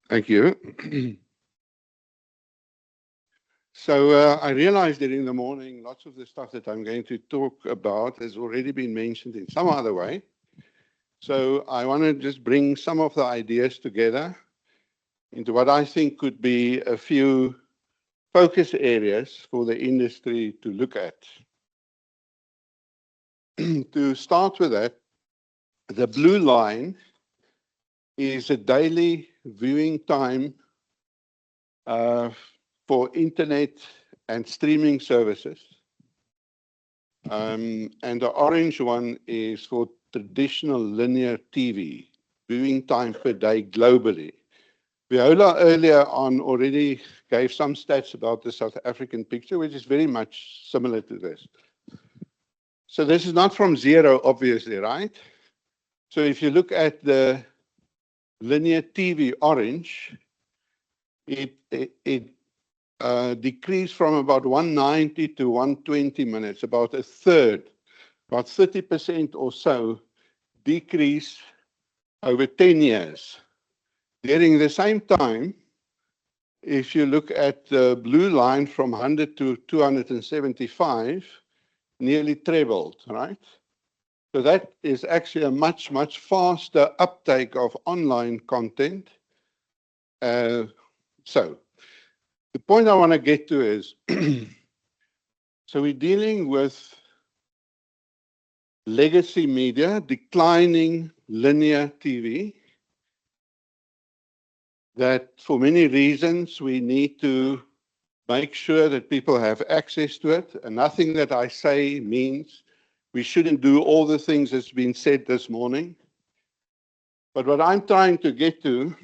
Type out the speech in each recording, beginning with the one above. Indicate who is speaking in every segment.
Speaker 1: Thank you. I realized that in the morning, lots of the stuff that I'm going to talk about has already been mentioned in some other way. So I want to just bring some of the ideas together into what I think could be a few focus areas for the industry to look at. To start with that, the blue line is a daily viewing time for internet and streaming services. And the orange one is for traditional linear TV, viewing time per day globally. Viola earlier on already gave some stats about the South African picture, which is very much similar to this. So this is not from zero, obviously, right? So if you look at the linear TV orange, it decreased from about 190 to 120 minutes, about a third, about 30% or so decrease over 10 years. During the same time, if you look at the blue line from 100 to 275, nearly trebled, right? So that is actually a much, much faster uptake of online content. So the point I want to get to is, so we're dealing with legacy media, declining linear TV, that for many reasons we need to make sure that people have access to it. And nothing that I say means we shouldn't do all the things that's been said this morning. But what I'm trying to get to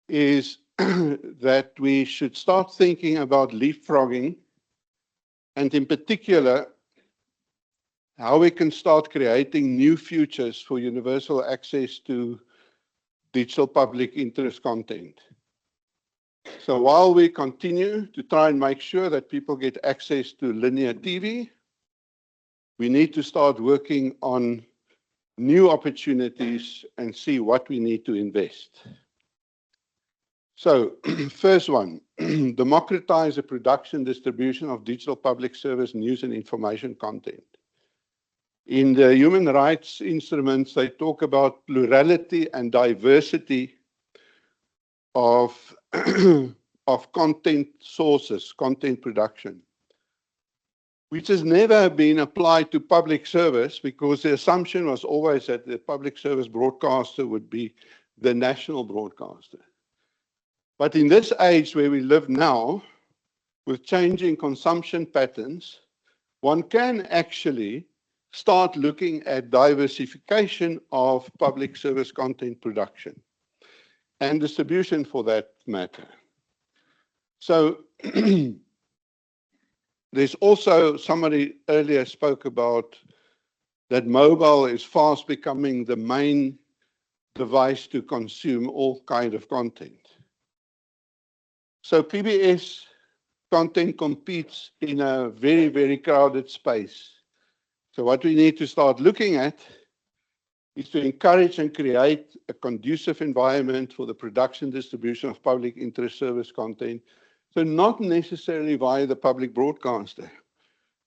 Speaker 1: is that we should start thinking about leapfrogging, and in particular, how we can start creating new futures for universal access to digital public interest content. So while we continue to try and make sure that people get access to linear TV, we need to start working on new opportunities and see what we need to invest. So, first one, democratize the production, distribution of digital public service news and information content. In the human rights instruments, they talk about plurality and diversity of, of content sources, content production, which has never been applied to public service because the assumption was always that the public service broadcaster would be the national broadcaster. But in this age where we live now, with changing consumption patterns, one can actually start looking at diversification of public service content production and distribution for that matter. So there's also, somebody earlier spoke about that mobile is fast becoming the main device to consume all kind of content. So PBS content competes in a very, very crowded space. So what we need to start looking at is to encourage and create a conducive environment for the production distribution of public interest service content. So not necessarily via the public broadcaster.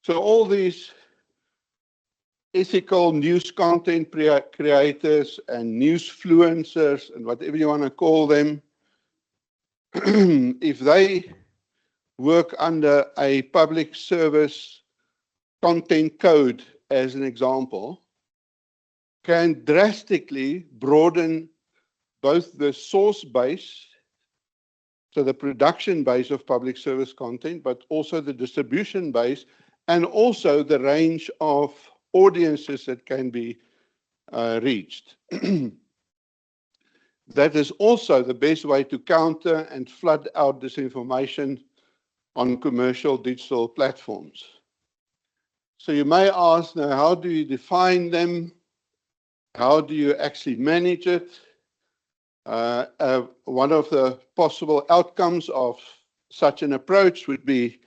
Speaker 1: So all these ethical news content creators and newsfluencers and whatever you want to call them, if they work under a public service content code, as an example, can drastically broaden both the source base, so the production base of public service content, but also the distribution base, and also the range of audiences that can be reached. That is also the best way to counter and flood out disinformation on commercial digital platforms. So you may ask, now, how do you define them? How do you actually manage it? One of the possible outcomes of such an approach would be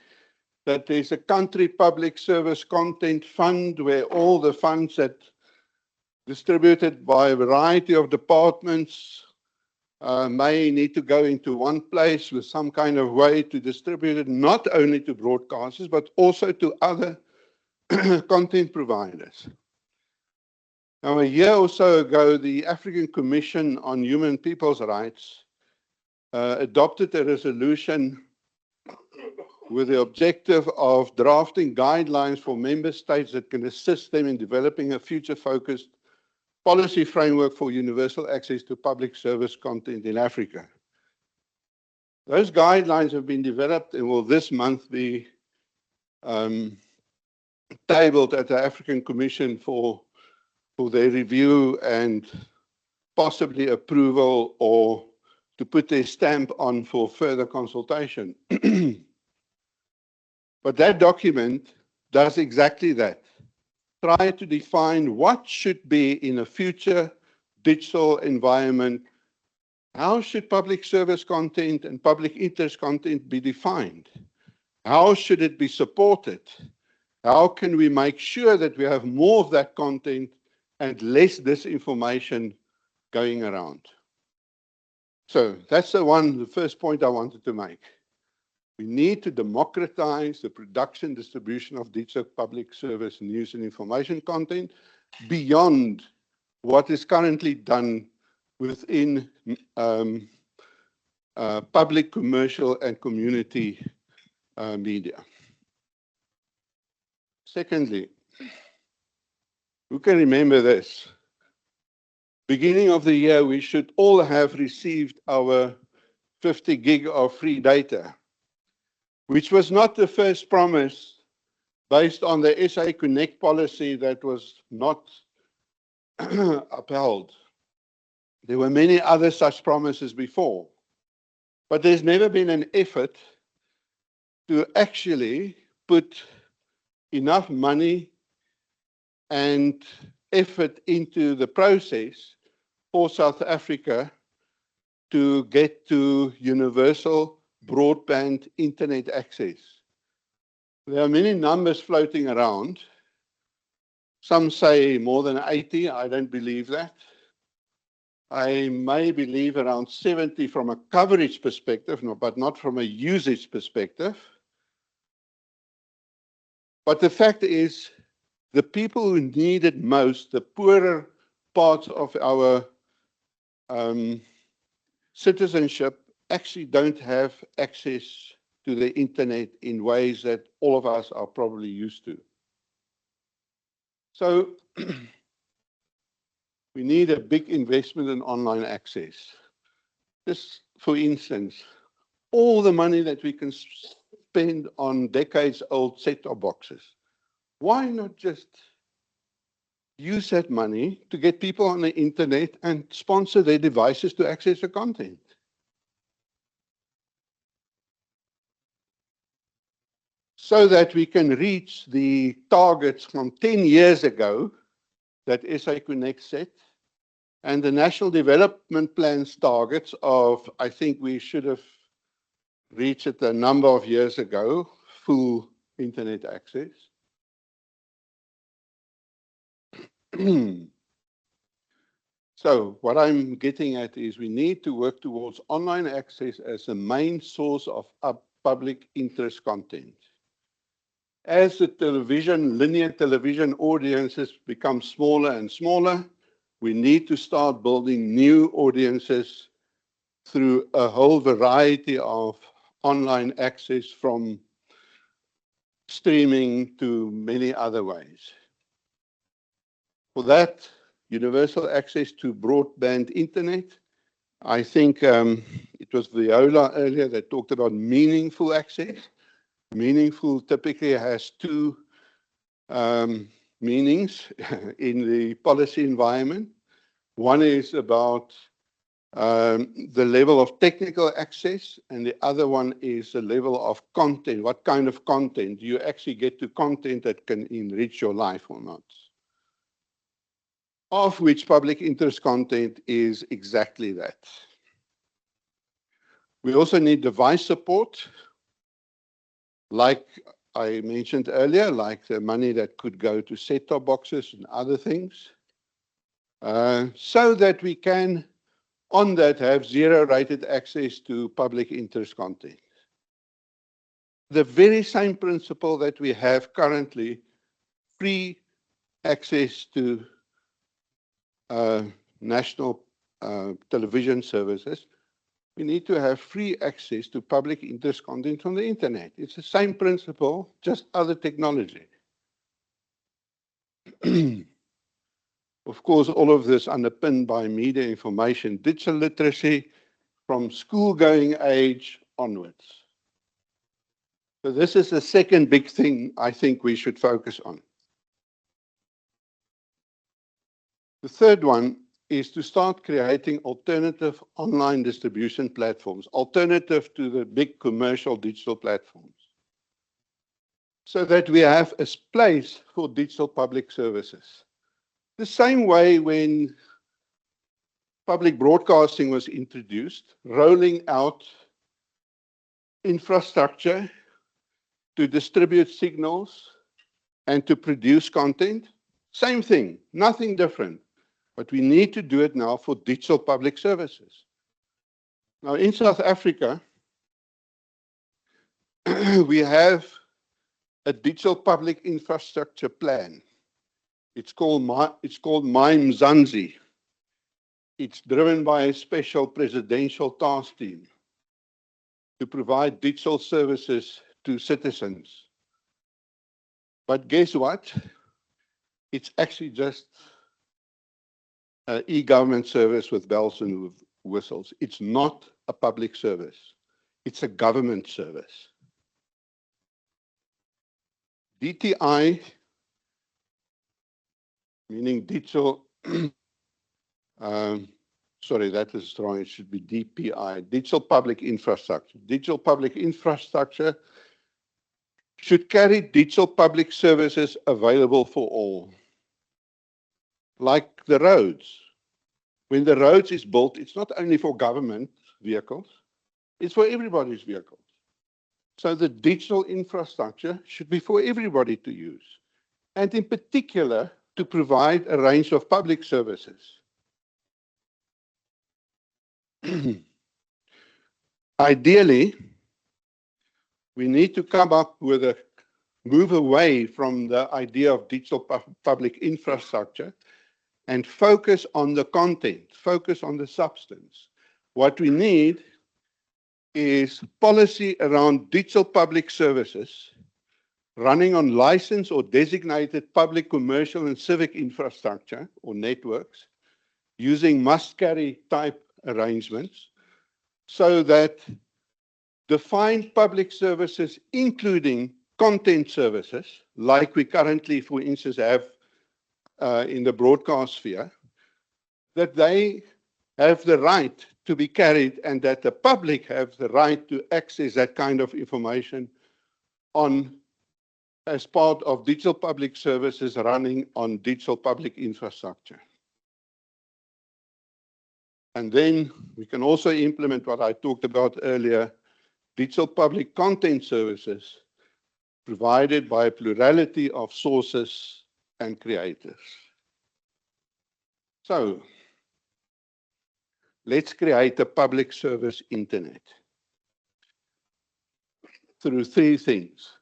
Speaker 1: that there's a country public service content fund where all the funds that distributed by a variety of departments may need to go into one place with some kind of way to distribute it, not only to broadcasters, but also to other content providers. Now, a year or so ago, the African Commission on Human People's Rights adopted a resolution with the objective of drafting guidelines for member states that can assist them in developing a future-focused policy framework for universal access to public service content in Africa. Those guidelines have been developed and will this month be tabled at the African Commission for their review and possibly approval, or to put their stamp on for further consultation. But that document does exactly that. Try to define what should be in a future digital environment. How should public service content and public interest content be defined? How should it be supported? How can we make sure that we have more of that content and less disinformation going around? So that's the first point I wanted to make. We need to democratize the production, distribution of digital public service news and information content beyond what is currently done within public, commercial, and community media. Secondly, who can remember this? Beginning of the year, we should all have received our 50 gig of free data, which was not the first promise based on the SA Connect policy that was not upheld. There were many other such promises before, but there's never been an effort to actually put enough money and effort into the process for South Africa to get to universal broadband internet access. There are many numbers floating around. Some say more than 80. I don't believe that. I may believe around 70 from a coverage perspective, but not from a usage perspective. But the fact is, the people who need it most, the poorer parts of our citizenship, actually don't have access to the internet in ways that all of us are probably used to. So we need a big investment in online access. Just for instance, all the money that we can spend on decades-old set-top boxes, why not just use that money to get people on the internet and sponsor their devices to access the content? So that we can reach the targets from 10 years ago that SA Connect set, and the National Development Plan's targets of, I think we should have reached it a number of years ago, full internet access. So what I'm getting at is we need to work towards online access as the main source of public interest content. As the linear television audiences become smaller and smaller, we need to start building new audiences through a whole variety of online access, from streaming to many other ways. For that, universal access to broadband internet, I think it was Viola earlier that talked about meaningful access. Meaningful typically has two meanings in the policy environment. One is about the level of technical access, and the other one is the level of content. What kind of content? Do you actually get to content that can enrich your life or not? Of which public interest content is exactly that. We also need device support, like I mentioned earlier, like the money that could go to set-top boxes and other things, so that we can on that have zero-rated access to public interest content. The very same principle that we have currently, free access to national television services, we need to have free access to public interest content on the internet. It's the same principle, just other technology. Of course, all of this underpinned by media information, digital literacy from school-going age onwards. So this is the second big thing I think we should focus on. The third one is to start creating alternative online distribution platforms, alternative to the big commercial digital platforms, so that we have a place for digital public services. The same way when public broadcasting was introduced, rolling out infrastructure to distribute signals and to produce content, same thing, nothing different. But we need to do it now for digital public services. Now, in South Africa, we have a digital public infrastructure plan. It's called MyMzansi. It's driven by a special presidential task team to provide digital services to citizens. But guess what? It's actually just e-government service with bells and whistles. It's not a public service. It's a government service. DTI, meaning digital, sorry, that is wrong. It should be DPI, digital public infrastructure. Digital public infrastructure should carry digital public services available for all. Like the roads. When the roads is built, it's not only for government vehicles, it's for everybody's vehicles. So the digital infrastructure should be for everybody to use. And in particular, to provide a range of public services. Ideally, we need to come up with a move away from the idea of digital public infrastructure and focus on the content, focus on the substance. What we need is policy around digital public services running on licensed or designated public, commercial, and civic infrastructure or networks using must-carry type arrangements so that defined public services, including content services, like we currently, for instance, have in the broadcast sphere, that they have the right to be carried and that the public have the right to access that kind of information as part of digital public services running on digital public infrastructure. And then we can also implement what I talked about earlier, digital public content services provided by a plurality of sources and creators. So, let's create a public service internet through three things.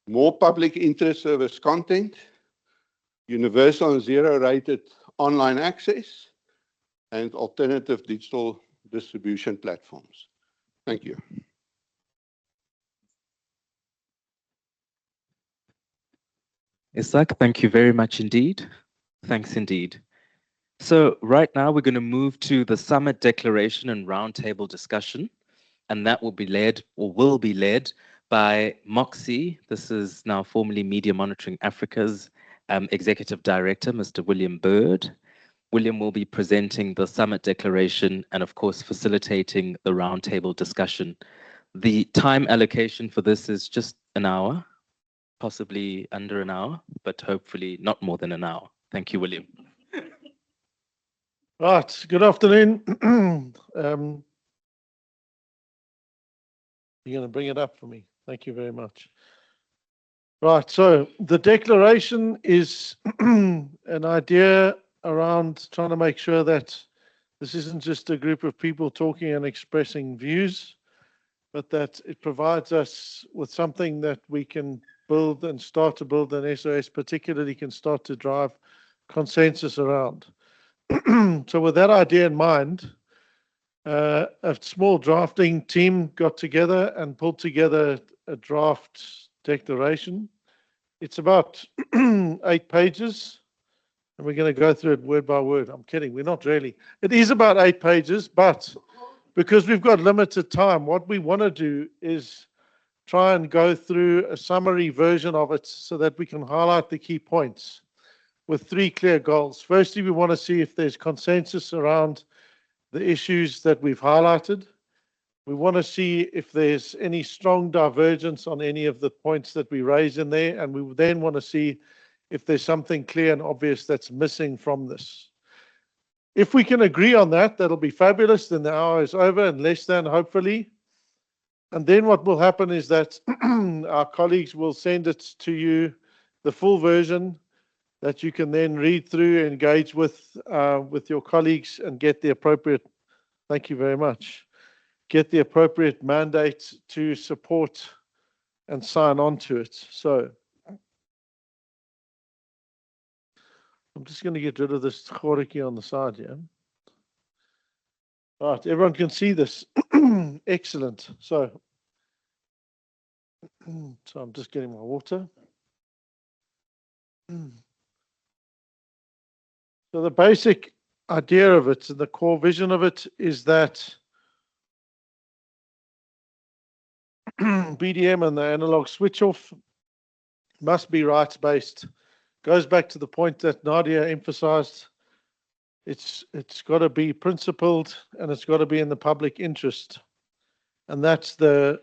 Speaker 1: More public interest service content, universal and zero-rated online access, and alternative digital distribution platforms. Thank you.
Speaker 2: Isak, thank you very much indeed. Thanks indeed. So right now we're going to move to the summit declaration and roundtable discussion, and that will be led by Moxie. This is now formerly Media Monitoring Africa's Executive Director, Mr. William Bird. William will be presenting the summit declaration and of course facilitating the roundtable discussion. The time allocation for this is just an hour, possibly under an hour, but hopefully not more than an hour. Thank you, William.
Speaker 3: Right, good afternoon. You're going to bring it up for me. Thank you very much. Right, so the declaration is an idea around trying to make sure that this isn't just a group of people talking and expressing views, but that it provides us with something that we can build and start to build, and SOS particularly can start to drive consensus around. So with that idea in mind, a small drafting team got together and pulled together a draft declaration. It's about 8 pages, and we're going to go through it word by word. I'm kidding, we're not really. It is about 8 pages, but because we've got limited time, what we want to do is try and go through a summary version of it so that we can highlight the key points with 3 clear goals. Firstly, we want to see if there's consensus around the issues that we've highlighted. We want to see if there's any strong divergence on any of the points that we raise in there, and we then want to see if there's something clear and obvious that's missing from this. If we can agree on that, that'll be fabulous. Then the hour is over and less than, hopefully. And then what will happen is that our colleagues will send it to you, the full version, that you can then read through, engage with your colleagues, and get the appropriate, thank you very much, get the appropriate mandate to support and sign on to it. So I'm just going to get rid of this choriki on the side here. All right, everyone can see this. Excellent. So I'm just getting my water. So the basic idea of it and the core vision of it is that BDM and the analog switch off must be rights-based. Goes back to the point that Nadia emphasized. It's got to be principled and it's got to be in the public interest. And that's the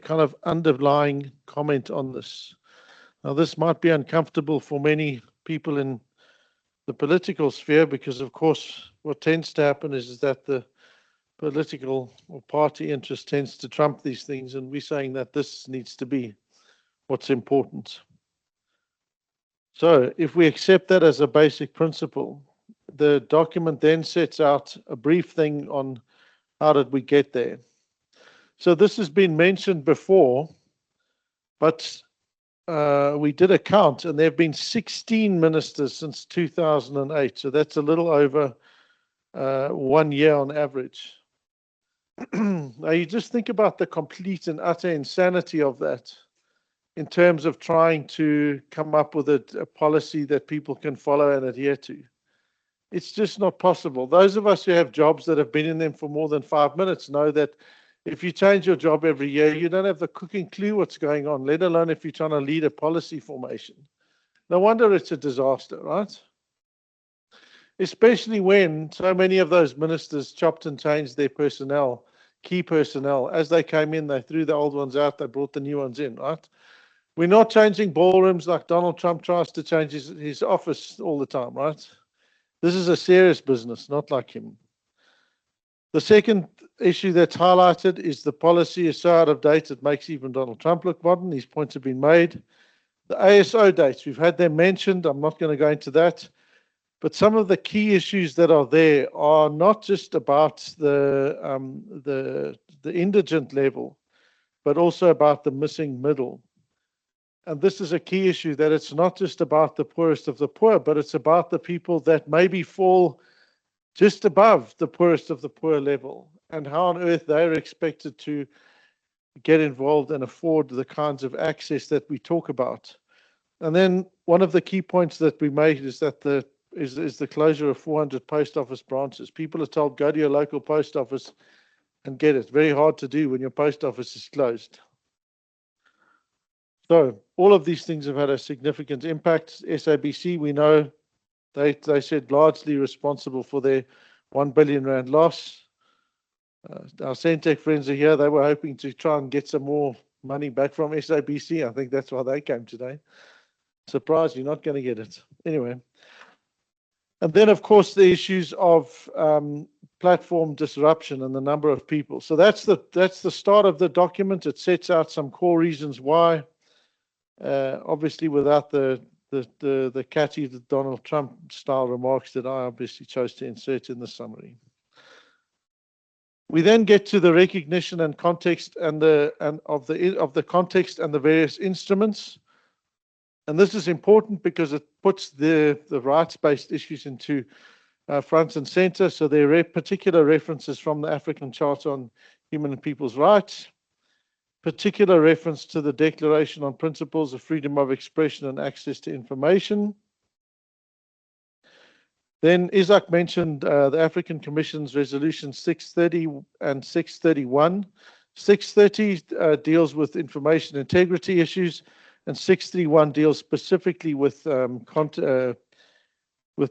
Speaker 3: kind of underlying comment on this. Now, this might be uncomfortable for many people in the political sphere because, of course, what tends to happen is that the political or party interest tends to trump these things, and we're saying that this needs to be what's important. So if we accept that as a basic principle, the document then sets out a brief thing on how did we get there. So this has been mentioned before, but we did a count, and there have been 16 ministers since 2008. So that's a little over 1 year on average. Now you just think about the complete and utter insanity of that in terms of trying to come up with a policy that people can follow and adhere to. It's just not possible. Those of us who have jobs that have been in them for more than 5 minutes know that if you change your job every year, you don't have the cooking clue what's going on, let alone if you're trying to lead a policy formation. No wonder it's a disaster, right? Especially when so many of those ministers chopped and changed their personnel, key personnel. As they came in, they threw the old ones out, they brought the new ones in, right? We're not changing ballrooms like Donald Trump tries to change his office all the time, right? This is a serious business, not like him. The second issue that's highlighted is the policy is so out of date it makes even Donald Trump look modern. These points have been made. The ASO dates, we've had them mentioned. I'm not going to go into that. But some of the key issues that are there are not just about the indigent level, but also about the missing middle. And this is a key issue, that it's not just about the poorest of the poor, but it's about the people that maybe fall just above the poorest of the poor level, and how on earth they're expected to get involved and afford the kinds of access that we talk about. And then one of the key points that we made is that the closure of 400 post office branches. People are told, go to your local post office and get it. Very hard to do when your post office is closed. So all of these things have had a significant impact. SABC, we know, they said largely responsible for their 1 billion rand loss. Our Centec friends are here. They were hoping to try and get some more money back from SABC. I think that's why they came today. Surprised you're not going to get it. Anyway. And then, of course, the issues of platform disruption and the number of people. So that's the start of the document. It sets out some core reasons why. Obviously, without the catchy Donald Trump style remarks that I obviously chose to insert in the summary. We then get to the recognition and context of the context and the various instruments. And this is important because it puts the rights-based issues into front and center. So there are particular references from the African Charter on Human and People's Rights, particular reference to the Declaration on Principles of Freedom of Expression and Access to Information. Then Isaac mentioned the African Commission's Resolution 630 and 631. 630 deals with information integrity issues, and 631 deals specifically with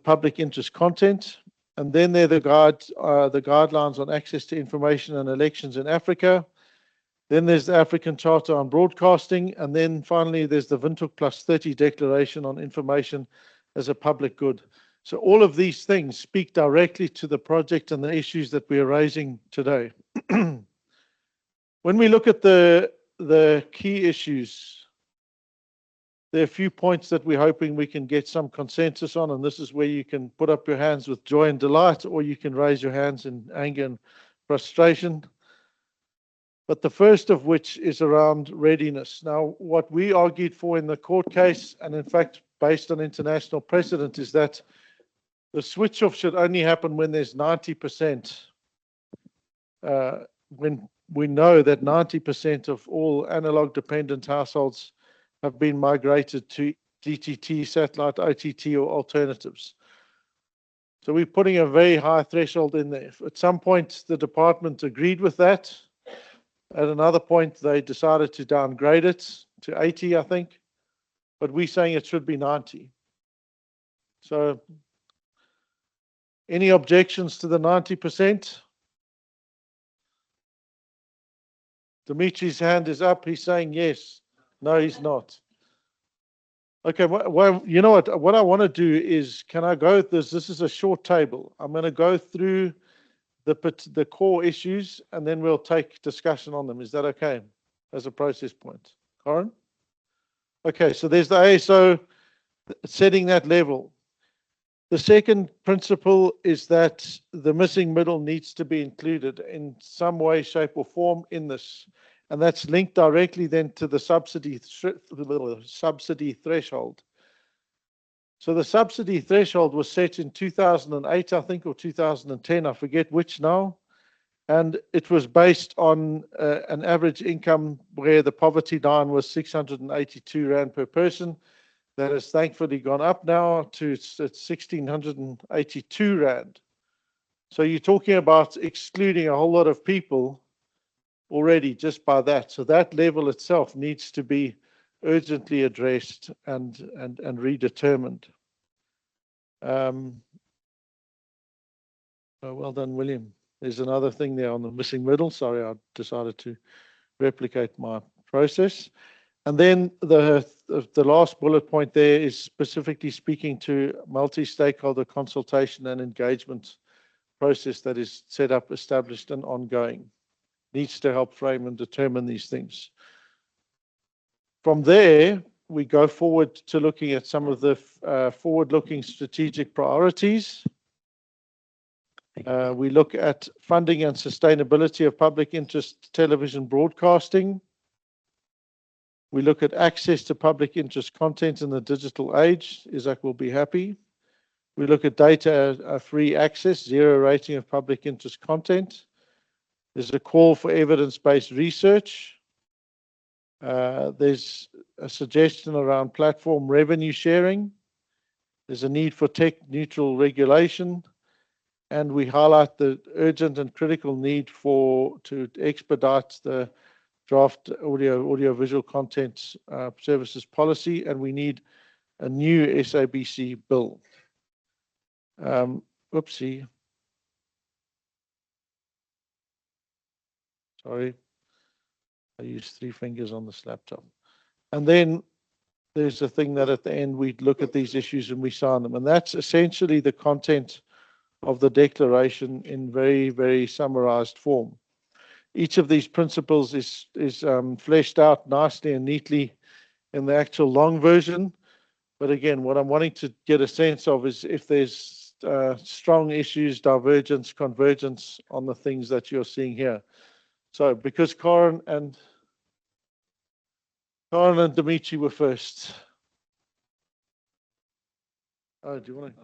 Speaker 3: public interest content. And then there are the guidelines on access to information and elections in Africa. Then there's the African Charter on Broadcasting, and then finally there's the Windhoek +30 Declaration on Information as a Public Good. So all of these things speak directly to the project and the issues that we are raising today. When we look at the key issues, there are a few points that we're hoping we can get some consensus on, and this is where you can put up your hands with joy and delight, or you can raise your hands in anger and frustration. But the first of which is around readiness. Now, what we argued for in the court case, and in fact, based on international precedent, is that the switch off should only happen when there's 90%, when we know that 90% of all analog dependent households have been migrated to DTT, satellite, OTT, or alternatives. So we're putting a very high threshold in there. At some point, the department agreed with that. At another point, they decided to downgrade it to 80, I think. But we're saying it should be 90. So any objections to the 90%? Dimitri's hand is up. He's saying yes. No, he's not. Okay, well, you know what I want to do is, can I go, this is a short table. I'm going to go through the core issues, and then we'll take discussion on them. Is that okay as a process point? Corin? Okay, so there's the ASO setting that level. The second principle is that the missing middle needs to be included in some way, shape, or form in this. And that's linked directly then to the subsidy threshold. So the subsidy threshold was set in 2008, I think, or 2010, I forget which now. And it was based on an average income where the poverty line was 682 Rand per person. That has thankfully gone up now to 1,682 Rand. So you're talking about excluding a whole lot of people already just by that. So that level itself needs to be urgently addressed and redetermined. Oh, well done, William. There's another thing there on the missing middle. Sorry, I decided to replicate my process. And then the last bullet point there is specifically speaking to multi-stakeholder consultation and engagement process that is set up, established, and ongoing. Needs to help frame and determine these things. From there, we go forward to looking at some of the forward-looking strategic priorities. We look at funding and sustainability of public interest television broadcasting. We look at access to public interest content in the digital age. Isaac will be happy. We look at data-free access, zero rating of public interest content. There's a call for evidence-based research. There's a suggestion around platform revenue sharing. There's a need for tech-neutral regulation. And we highlight the urgent and critical need to expedite the draft audiovisual content services policy, and we need a new SABC bill. Oopsie. Sorry, I used 3 fingers on this laptop. And then there's a thing that at the end we look at these issues and we sign them. And that's essentially the content of the declaration in very, very summarized form. Each of these principles is fleshed out nicely and neatly in the actual long version. But again, what I'm wanting to get a sense of is if there's strong issues, divergence, convergence on the things that you're seeing here. So because Karen and Dimitri were first. Oh, do you want to?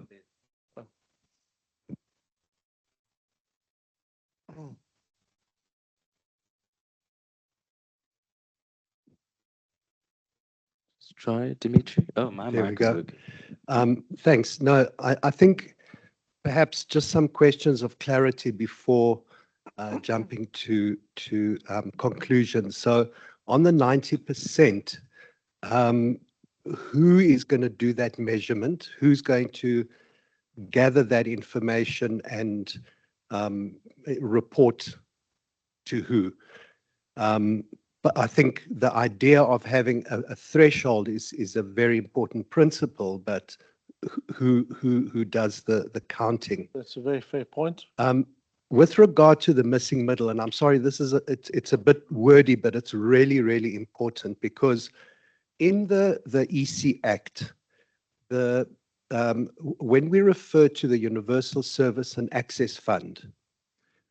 Speaker 2: Let's try Dimitri. Oh, my
Speaker 4: There we
Speaker 2: mic is
Speaker 4: go.
Speaker 2: working.
Speaker 4: Thanks. No, I think perhaps just some questions of clarity before jumping to conclusions. So on the 90%, who is going to do that measurement? Who's going to gather that information and report to who? But I think the idea of having a threshold is a very important principle, but who does the counting?
Speaker 3: That's a very fair point.
Speaker 4: With regard to the missing middle, and I'm sorry, this is it's a bit wordy, but it's really, really important because in the EC Act, when we refer to the Universal Service and Access Fund,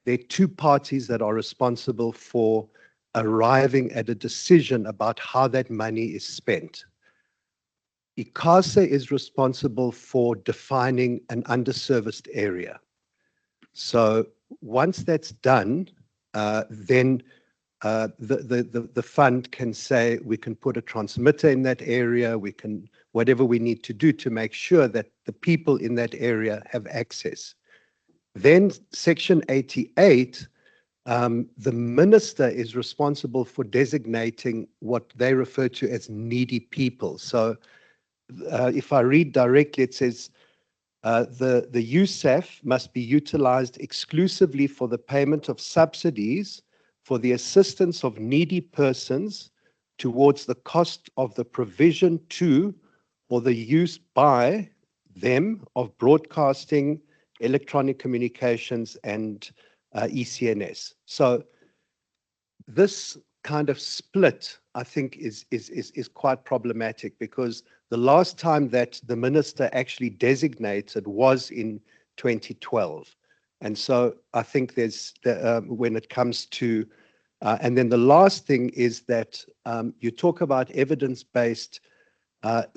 Speaker 4: there are two parties that are responsible for arriving at a decision about how that money is spent. ICASA is responsible for defining an underserviced area. So once that's done, then the fund can say we can put a transmitter in that area, we can whatever we need to do to make sure that the people in that area have access. Then Section 88, the minister is responsible for designating what they refer to as needy people. So if I read directly, it says the USAF must be utilized exclusively for the payment of subsidies for the assistance of needy persons towards the cost of the provision to or the use by them of broadcasting, electronic communications, and ECNS. So this kind of split, I think, is quite problematic because the last time that the minister actually designated was in 2012. And so I think there's, when it comes to, and then the last thing is that you talk about evidence-based,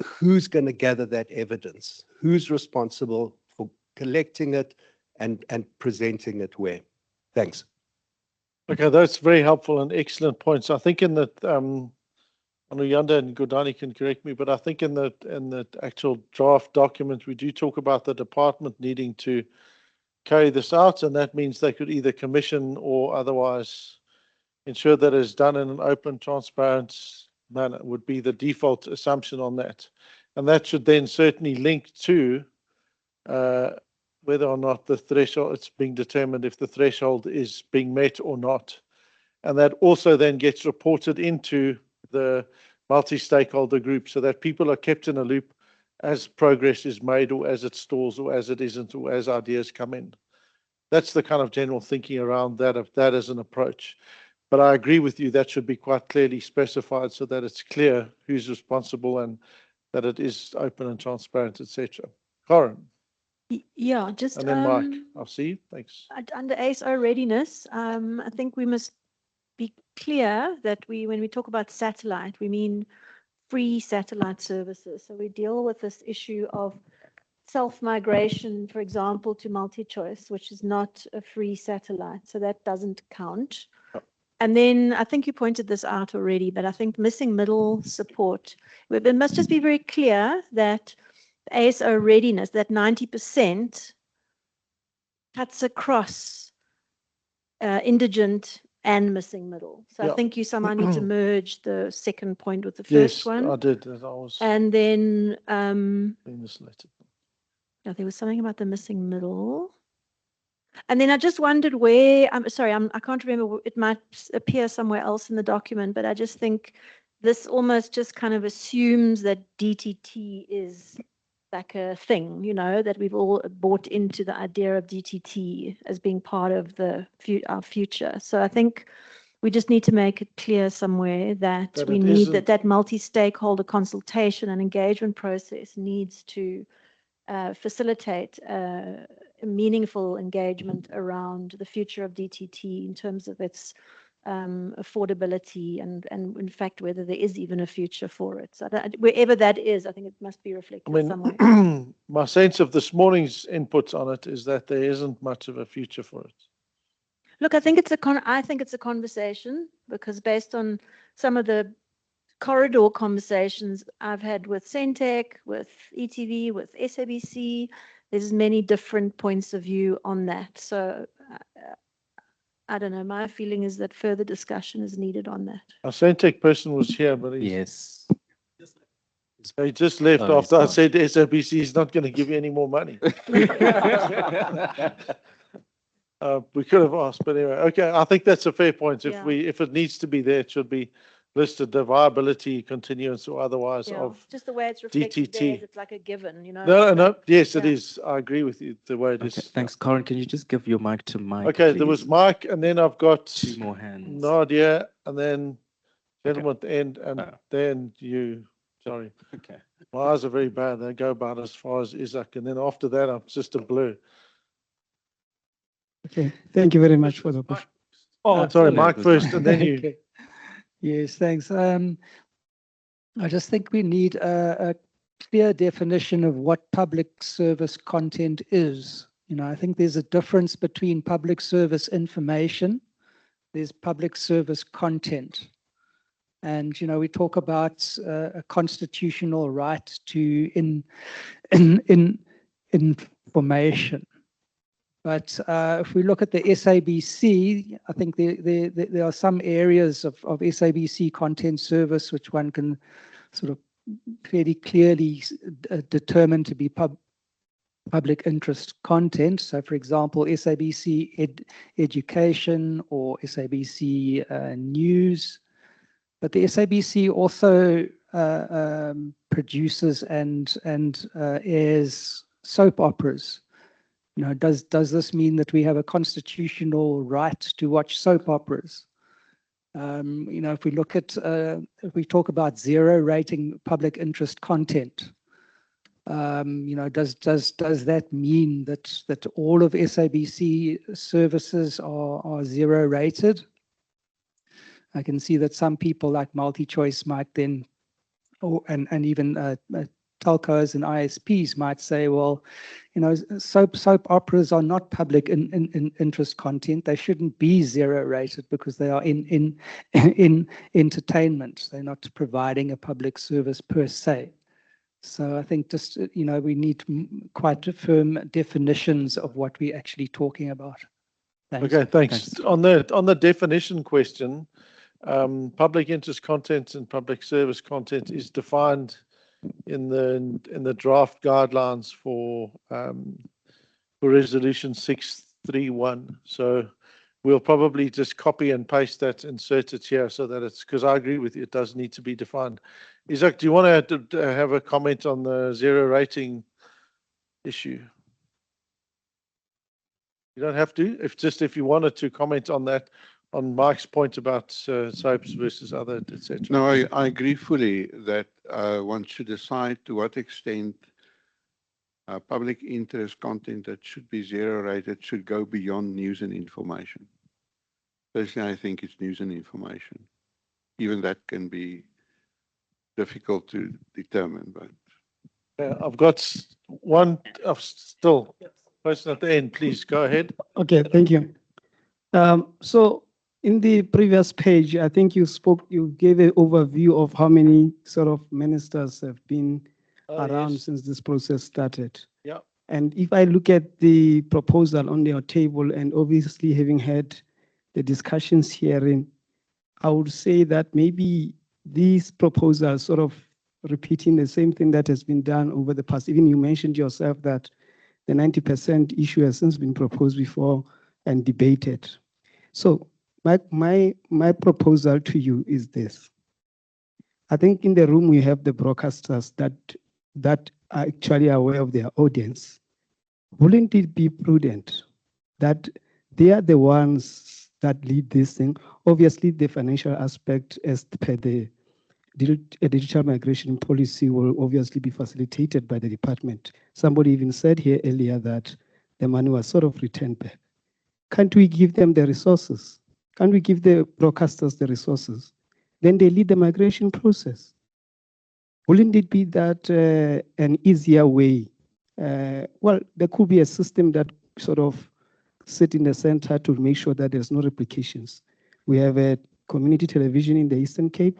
Speaker 4: who's going to gather that evidence? Who's responsible for collecting it and presenting it where? Thanks.
Speaker 3: Okay, that's very helpful and excellent points. I think in that, Anuyanda and Godani can correct me, but I think in the actual draft document, we do talk about the department needing to carry this out, and that means they could either commission or otherwise ensure that it's done in an open, transparent manner would be the default assumption on that. And that should then certainly link to whether or not the threshold, it's being determined if the threshold is being met or not. And that also then gets reported into the multi-stakeholder group so that people are kept in a loop as progress is made or as it stalls or as it isn't or as ideas come in. That's the kind of general thinking around that, of that as an approach. But I agree with you, that should be quite clearly specified so that it's clear who's responsible and that it is open and transparent, etc. Karen.
Speaker 5: Yeah, just
Speaker 3: and then Mike. I'll see you. Thanks.
Speaker 5: Under ASO readiness, I think we must be clear that when we talk about satellite, we mean free satellite services. So we deal with this issue of self-migration, for example, to multi-choice, which is not a free satellite. So that doesn't count.
Speaker 3: Oh.
Speaker 5: And then I think you pointed this out already, but I think missing middle support. It must just be very clear that ASO readiness, that 90% cuts across indigent and missing middle. So
Speaker 3: Yeah.
Speaker 5: I think you somehow need to merge the second point with the first one.
Speaker 3: Yes, I did. I was
Speaker 5: And then
Speaker 3: being misled.
Speaker 5: yeah, there was something about the missing middle. And then I just wondered where, I'm sorry, I can't remember, it might appear somewhere else in the document, but I just think this almost just kind of assumes that DTT is like a thing, you know, that we've all bought into the idea of DTT as being part of our future. So I think we just need to make it clear somewhere that we need that multi-stakeholder consultation and engagement process needs to facilitate a meaningful engagement around the future of DTT in terms of its affordability and in fact whether there is even a future for it. So wherever that is, I think it must be
Speaker 3: I
Speaker 5: reflected somewhere.
Speaker 3: mean, my sense of this morning's inputs on it is that there isn't much of a future for it.
Speaker 5: Look, I think it's a conversation, because based on some of the corridor conversations I've had with Centec, with ETV, with SABC, there's many different points of view on that. So I don't know. My feeling is that further discussion is needed on that.
Speaker 3: Our Centec person was here, but
Speaker 2: Yes.
Speaker 3: he just left
Speaker 2: Oh,
Speaker 3: after I
Speaker 2: he's
Speaker 3: said SABC is not going to give you any more money. We could have asked, but anyway, okay. I think that's a fair point.
Speaker 5: Yeah.
Speaker 3: If it needs to be there, it should be listed, the viability, continuance, or otherwise
Speaker 5: Yeah,
Speaker 3: of.
Speaker 5: just the way it's reflected there,
Speaker 3: DTT.
Speaker 5: it's like a given, you know.
Speaker 3: No. Yes, it
Speaker 5: Yeah.
Speaker 3: is. I agree with you. The way it
Speaker 2: Okay,
Speaker 3: is.
Speaker 2: thanks, Corin. Can you just give your mic to Mike?
Speaker 3: Okay, there was
Speaker 2: please?
Speaker 3: Mike, and then I've got
Speaker 2: Two more hands.
Speaker 3: Nadia, and then gentleman at the end, and
Speaker 2: Oh.
Speaker 3: then you. Sorry,
Speaker 2: Okay.
Speaker 3: my eyes are very bad. They go about as far as Isaac, and then after that, I'm just a blur.
Speaker 6: Okay, thank you very much for the question.
Speaker 3: Oh, sorry,
Speaker 2: no,
Speaker 3: Mike
Speaker 2: it was
Speaker 3: first, and then you.
Speaker 6: Okay. Yes, thanks. I just think we need a clear definition of what public service content is. You know, I think there's a difference between public service information, there's public service content. And, you know, we talk about a constitutional right to information. But if we look at the SABC, I think there are some areas of SABC content service which one can sort of clearly determine to be public interest content. So, for example, SABC education or SABC news. But the SABC also produces and airs soap operas. You know, does this mean that we have a constitutional right to watch soap operas? You know, if we look at, if we talk about zero rating public interest content, you know, does that mean that all of SABC services are zero rated? I can see that some people like MultiChoice might then, and even telcos and ISPs might say, well, you know, soap operas are not public in interest content. They shouldn't be zero rated because they are in entertainment. They're not providing a public service per se. So I think just, you know, we need quite firm definitions of what we're actually talking about. Thanks.
Speaker 3: Okay, thanks. On the definition question, public interest content and public service content is defined in the draft guidelines for resolution 631. So we'll probably just copy and paste that, insert it here so that it's, because I agree with you, it does need to be defined. Isaac, do you want to have a comment on the zero rating issue? You don't have to. If you wanted to comment on that, on Mike's point about soaps versus other, etc.
Speaker 1: No, I agree fully that one should decide to what extent public interest content that should be zero rated should go beyond news and information. Personally, I think it's news and information. Even that can be difficult to determine, but
Speaker 3: I've got one still person at the end. Please go ahead.
Speaker 6: Okay, thank you. So in the previous page, I think you gave an overview of how many sort of ministers have been around
Speaker 3: Yes.
Speaker 6: since this process started.
Speaker 3: Yeah.
Speaker 6: And if I look at the proposal on your table, and obviously having had the discussions herein, I would say that maybe these proposals sort of repeating the same thing that has been done over the past. Even you mentioned yourself that the 90% issue has since been proposed before and debated. So my proposal to you is this. I think in the room we have the broadcasters that are actually aware of their audience. Wouldn't it be prudent that they are the ones that lead this thing? Obviously, the financial aspect as per the
Speaker 7: a digital migration policy will obviously be facilitated by the department. Somebody even said here earlier that the money was sort of returned back. Can't we give them the resources? Can't we give the broadcasters the resources? Then they lead the migration process. Wouldn't it be that an easier way? Well, there could be a system that sort of sit in the center to make sure that there's no replications. We have a community television in the Eastern Cape,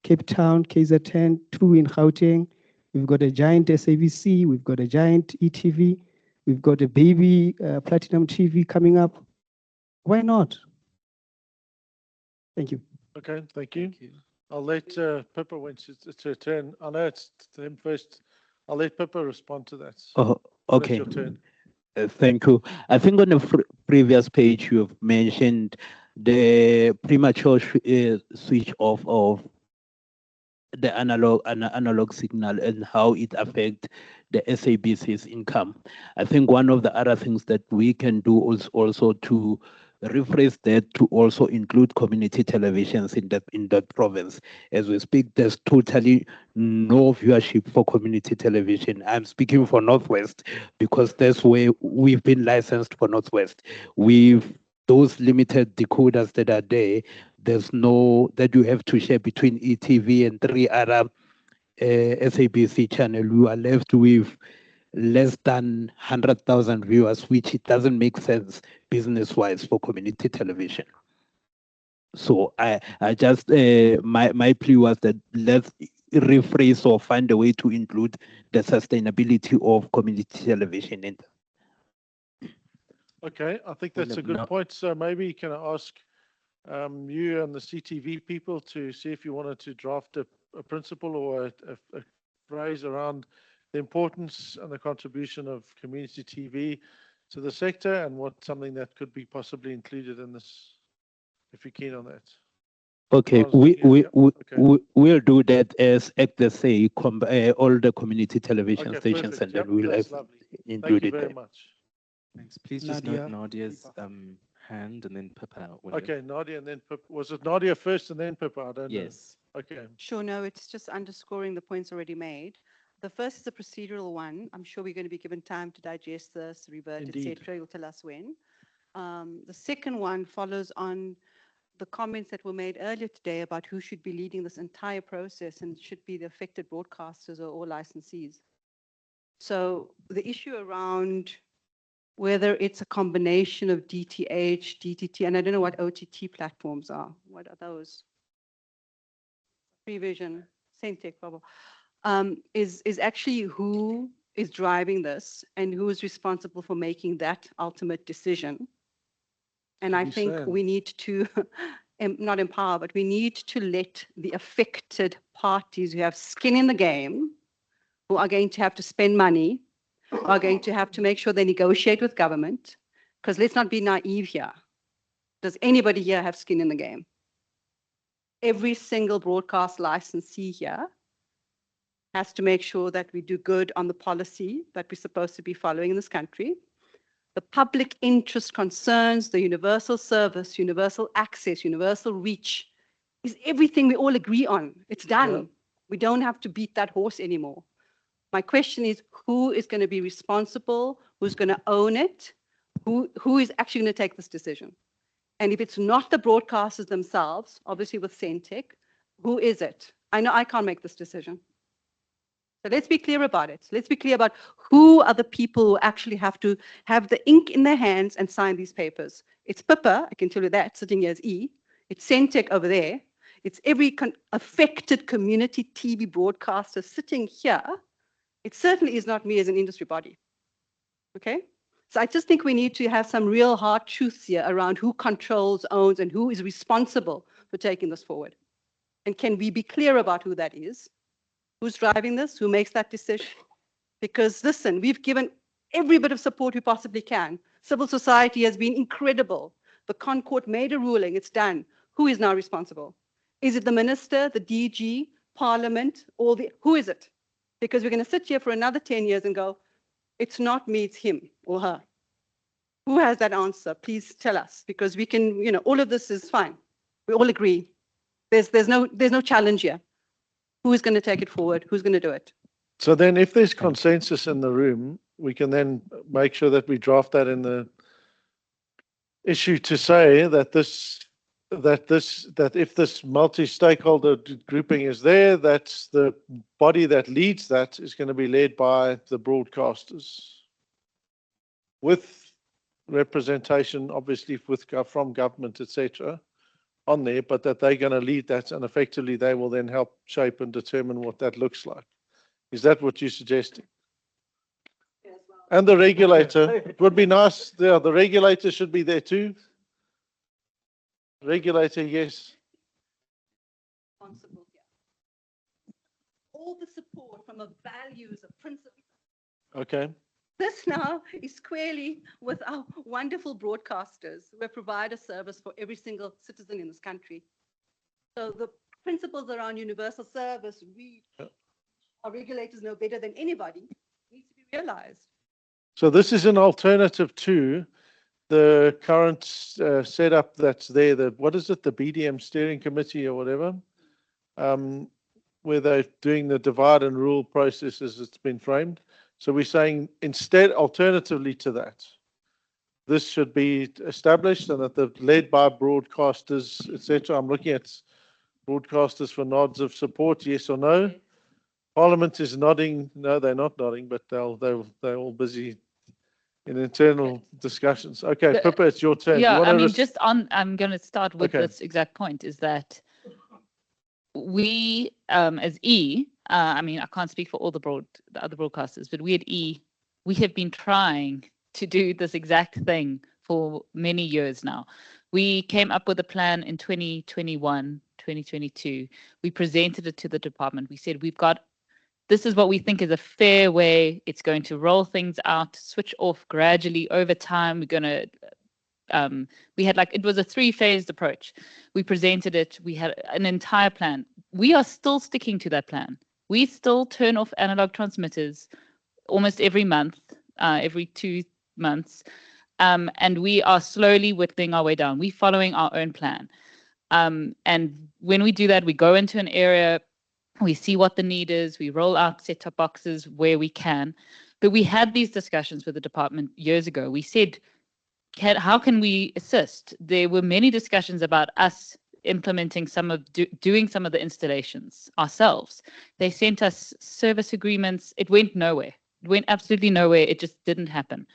Speaker 7: Cape Town, KZN, 2 in Gauteng. We've got a giant SABC, we've got a giant ETV, we've got a baby Platinum TV coming up. Why not? Thank you.
Speaker 3: Okay, thank you. I'll let Pippa, when it's her turn. I know it's him first. I'll let Pippa respond to that.
Speaker 8: Oh,
Speaker 3: When
Speaker 8: okay.
Speaker 3: It's your turn.
Speaker 8: Thank you. I think on the previous page you have mentioned the premature switch off of the analog signal and how it affects the SABC's income. I think one of the other things that we can do is also to rephrase that to also include community televisions in that province. As we speak, there's totally no viewership for community television. I'm speaking for Northwest because that's where we've been licensed for Northwest. We've those limited decoders that are there, there's no that you have to share between ETV and 3 other SABC channel. You are left with less than 100,000 viewers, which it doesn't make sense business-wise for community television. So I just my plea was that let's rephrase or find a way to include the sustainability of community television in.
Speaker 3: Okay, I think that's a good point. So maybe can I ask you and the CTV people to see if you wanted to draft a principle or a phrase around the importance and the contribution of community TV to the sector and what something that could be possibly included in this, if you're keen on that.
Speaker 8: Okay, we'll do that as ACTA say, all the community television stations,
Speaker 3: perfect.
Speaker 8: and then we'll include it
Speaker 3: very
Speaker 8: there.
Speaker 3: much.
Speaker 2: Thanks. Please just note Nadia's hand and then Pippa.
Speaker 3: Okay, Nadia and then Pippa. Was it Nadia first and then Pippa? I don't know.
Speaker 2: Yes.
Speaker 3: Okay.
Speaker 9: Sure, no, it's just underscoring the points already made. The first is a procedural one. I'm sure we're going to be given time to digest this, revert, etc. You'll tell us when. The second one follows on the comments that were made earlier today about who should be leading this entire process, and it should be the affected broadcasters or licensees. So the issue around whether it's a combination of DTH, DTT, and I don't know what OTT platforms are. What are those? Prevision, Centec, bubble. Is actually who is driving this and who is responsible for making that ultimate decision. And I think we need to, not empower, but we need to let the affected parties who have skin in the game, who are going to have to spend money, are going to have to make sure they negotiate with government. Because let's not be naive here. Does anybody here have skin in the game? Every single broadcast licensee here has to make sure that we do good on the policy that we're supposed to be following in this country. The public interest concerns, the universal service, universal access, universal reach is everything we all agree on. It's done. Yeah. We don't have to beat that horse anymore. My question is, who is going to be responsible? Who's going to own it? Who is actually going to take this decision? And if it's not the broadcasters themselves, obviously with Centec, who is it? I know I can't make this decision. So let's be clear about it. Let's be clear about who are the people who actually have to have the ink in their hands and sign these papers. It's Pippa, I can tell you that, sitting here as E. It's Centec over there. It's every affected community TV broadcaster sitting here. It certainly is not me as an industry body. Okay? So I just think we need to have some real hard truths here around who controls, owns, and who is responsible for taking this forward. And can we be clear about who that is? Who's driving this? Who makes that decision? Because listen, we've given every bit of support we possibly can. Civil society has been incredible. The Concord made a ruling, it's done. Who is now responsible? Is it the minister, the DG, Parliament, who is it? Because we're going to sit here for another 10 years and go, it's not me, it's him or her. Who has that answer? Please tell us, because we can, all of this is fine. We all agree. There's no challenge here. Who's going to take it forward? Who's going to do it?
Speaker 3: So then if there's consensus in the room, we can then make sure that we draft that in the issue to say that that if this multi-stakeholder grouping is there, that's the body that leads that is going to be led by the broadcasters with representation, obviously, from government, etc., on there, but that they're going to lead that, and effectively they will then help shape and determine what that looks like. Is that what you're suggesting? And the regulator, it would be nice, the regulator should be there too. Regulator, yes.
Speaker 9: Responsible here. All the support from the values of principles.
Speaker 3: Okay.
Speaker 9: This now is squarely with our wonderful broadcasters who provide a service for every single citizen in this country. So the principles around universal service, our regulators know better than anybody, needs to be realized.
Speaker 3: So this is an alternative to the current setup that's there. What is it? The BDM steering committee or whatever, where they're doing the divide and rule process as it's been framed. So we're saying instead, alternatively to that, this should be established and that they're led by broadcasters, etc. I'm looking at broadcasters for nods of support, yes or no. Parliament is nodding. No, they're not nodding, but they're all busy in internal discussions. Okay, Pippa, it's your turn.
Speaker 10: Yeah, I mean, just on, I'm going to start with this exact point, is that we, as E, I mean, I can't speak for all the other broadcasters, but we at E, we have been trying to do this exact thing for many years now. We came up with a plan in 2021, 2022. We presented it to the department. We said, this is what we think is a fair way. It's going to roll things out, switch off gradually over time. We're going to, we had it was a 3-phased approach. We presented it. We had an entire plan. We are still sticking to that plan. We still turn off analog transmitters almost every month, every 2 months. And we are slowly whittling our way down. We're following our own plan. And when we do that, we go into an area, we see what the need is, we roll out set-top boxes where we can. But we had these discussions with the department years ago. We said, how can we assist? There were many discussions about us implementing doing some of the installations ourselves. They sent us service agreements. It went nowhere. It went absolutely nowhere. It just didn't happen.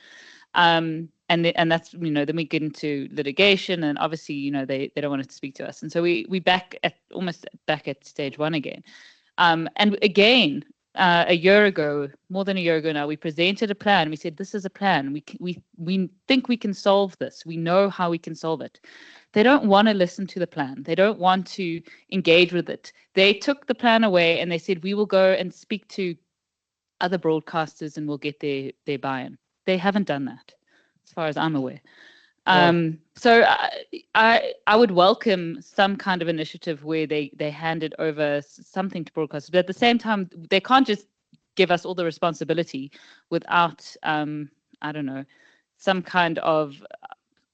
Speaker 10: And that's, then we get into litigation, and obviously, they don't want to speak to us. And so we almost back at stage 1 again. And again, a year ago, more than a year ago now, we presented a plan. We said, this is a plan. We think we can solve this. We know how we can solve it. They don't want to listen to the plan. They don't want to engage with it. They took the plan away and they said, we will go and speak to other broadcasters and we'll get their buy-in. They haven't done that, as far as I'm aware. So I would welcome some kind of initiative where they handed over something to broadcasters, but at the same time, they can't just give us all the responsibility without, I don't know, some kind of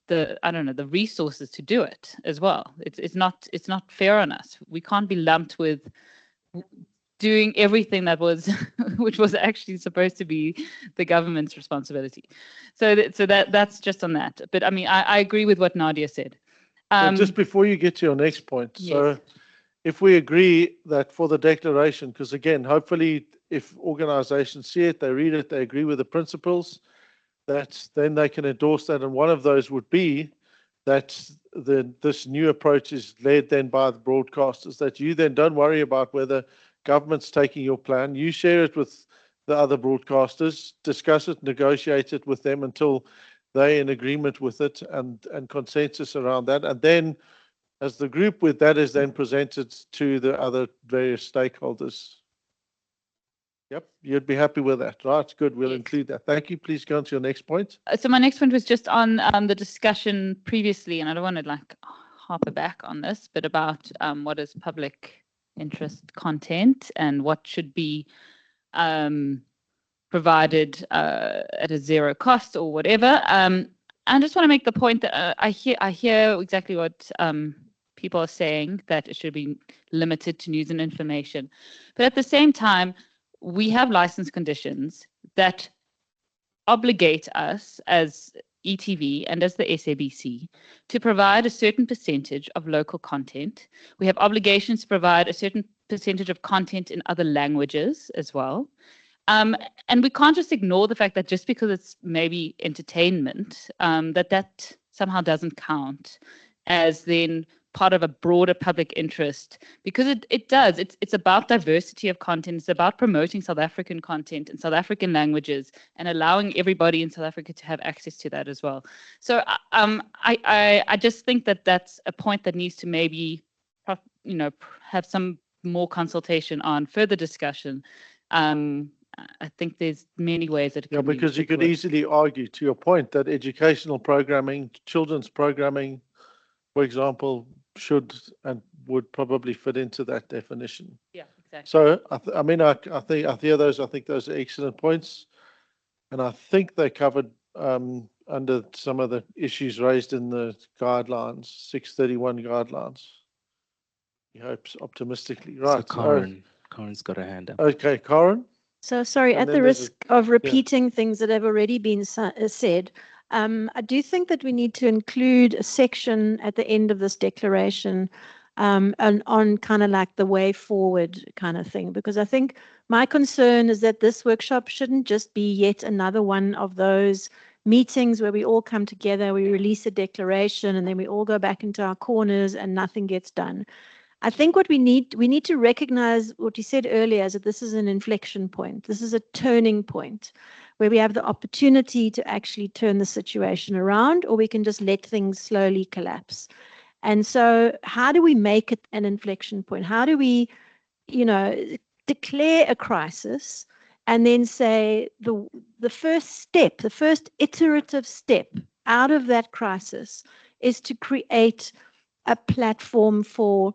Speaker 10: the resources to do it as well. It's not fair on us. We can't be lumped with doing everything that was, which was actually supposed to be the government's responsibility. So that's just on that. But I mean, I agree with what Nadia said.
Speaker 3: Just before you get to your next point,
Speaker 10: yes.
Speaker 3: So if we agree that for the declaration, because again, hopefully if organizations see it, they read it, they agree with the principles, that then they can endorse that. And one of those would be that this new approach is led then by the broadcasters, that you then don't worry about whether government's taking your plan. You share it with the other broadcasters, discuss it, negotiate it with them until they're in agreement with it and consensus around that. And then as the group with that is then presented to the other various stakeholders. Yep, you'd be happy with that, right? Good, we'll include that. Thank you. Please go on to your next point.
Speaker 10: So my next point was just on the discussion previously, and I don't want to harper back on this, but about what is public interest content and what should be provided at a zero cost or whatever. I just want to make the point that I hear exactly what people are saying that it should be limited to news and information. But at the same time, we have license conditions that obligate us as ETV and as the SABC to provide a certain percentage of local content. We have obligations to provide a certain percentage of content in other languages as well. And we can't just ignore the fact that just because it's maybe entertainment, that somehow doesn't count as then part of a broader public interest, because it does. It's about diversity of content. It's about promoting South African content in South African languages and allowing everybody in South Africa to have access to that as well. So I just think that that's a point that needs to maybe, have some more consultation on, further discussion. I think there's many ways that it can
Speaker 3: because you could
Speaker 10: work.
Speaker 3: easily argue, to your point, that educational programming, children's programming, for example, should and would probably fit into that definition.
Speaker 10: Yeah, exactly.
Speaker 3: So I hear those. I think those are excellent points, and I think they covered under some of the issues raised in the guidelines, 631 guidelines. He hopes optimistically, right?
Speaker 2: So Karen's got her hand up.
Speaker 3: Okay, Karen.
Speaker 5: So sorry,
Speaker 3: And
Speaker 5: at
Speaker 3: then
Speaker 5: the
Speaker 3: there's
Speaker 5: risk of repeating things that have already been said, I do think that we need to include a section at the end of this declaration on kind of like the way forward kind of thing, because I think my concern is that this workshop shouldn't just be yet another one of those meetings where we all come together, we release a declaration, and then we all go back into our corners and nothing gets done. I think what we need to recognize what you said earlier is that this is an inflection point. This is a turning point where we have the opportunity to actually turn the situation around, or we can just let things slowly collapse. And so how do we make it an inflection point? How do we, declare a crisis and then say the first step, the first iterative step out of that crisis is to create a platform for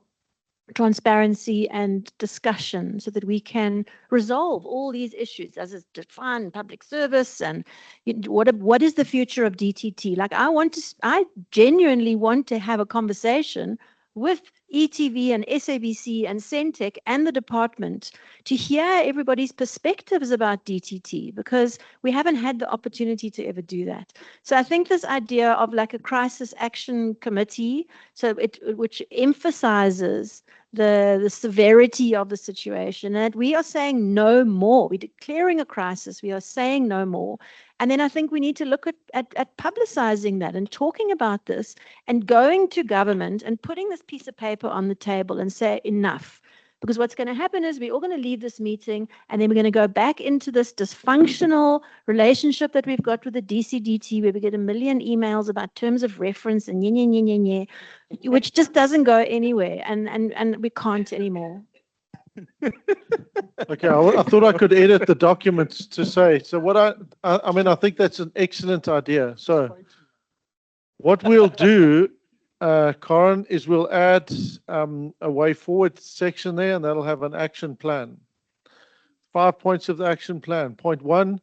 Speaker 5: transparency and discussion so that we can resolve all these issues as is defined public service and what is the future of DTT. Like I genuinely want to have a conversation with ETV and SABC and Centec and the department to hear everybody's perspectives about DTT, because we haven't had the opportunity to ever do that. So I think this idea of like a crisis action committee, which emphasizes the severity of the situation, and we are saying no more. We're declaring a crisis. We are saying no more. And then I think we need to look at publicizing that and talking about this and going to government and putting this piece of paper on the table and say enough. Because what's going to happen is we're all going to leave this meeting and then we're going to go back into this dysfunctional relationship that we've got with the DCDT, where we get 1 million emails about terms of reference and which just doesn't go anywhere, and we can't anymore.
Speaker 3: Okay, I thought I could edit the documents to say, so what I think that's an excellent idea. So what we'll do, Karen, is we'll add a way forward section there, and that'll have an action plan. 5 points of the action plan. Point 1,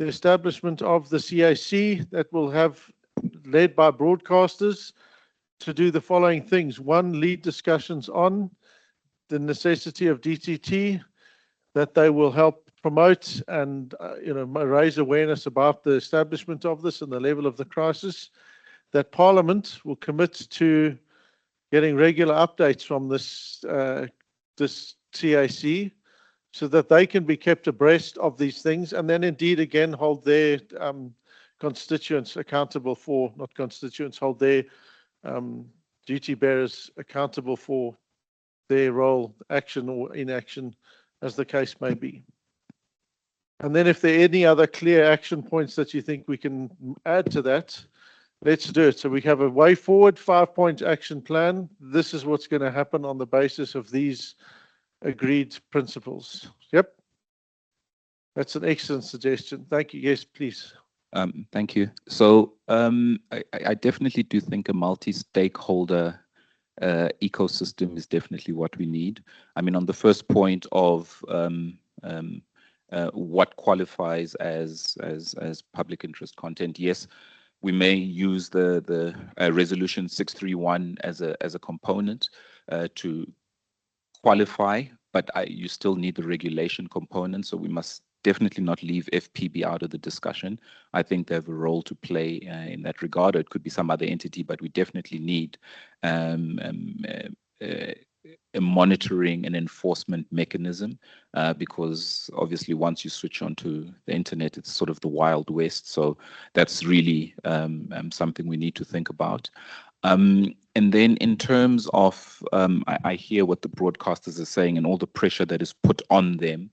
Speaker 3: the establishment of the CAC that will have led by broadcasters to do the following things. 1, lead discussions on the necessity of DTT, that they will help promote and raise awareness about the establishment of this and the level of the crisis, that Parliament will commit to getting regular updates from this CAC so that they can be kept abreast of these things, and then indeed again hold their constituents accountable for, not constituents, hold their duty bearers accountable for their role, action or inaction, as the case may be. And then if there are any other clear action points that you think we can add to that, let's do it. So we have a way forward 5-point action plan. This is what's going to happen on the basis of these agreed principles. Yep. That's an excellent suggestion. Thank you. Yes, please.
Speaker 11: Thank you. So I definitely do think a multi-stakeholder ecosystem is definitely what we need. I mean, on the first point of what qualifies as public interest content, yes, we may use the resolution 631 as a component to qualify, but you still need the regulation component. So we must definitely not leave FPB out of the discussion. I think they have a role to play in that regard. Or it could be some other entity, but we definitely need a monitoring and enforcement mechanism, because obviously once you switch onto the internet, it's sort of the Wild West. So that's really something we need to think about. And then in terms of, I hear what the broadcasters are saying and all the pressure that is put on them,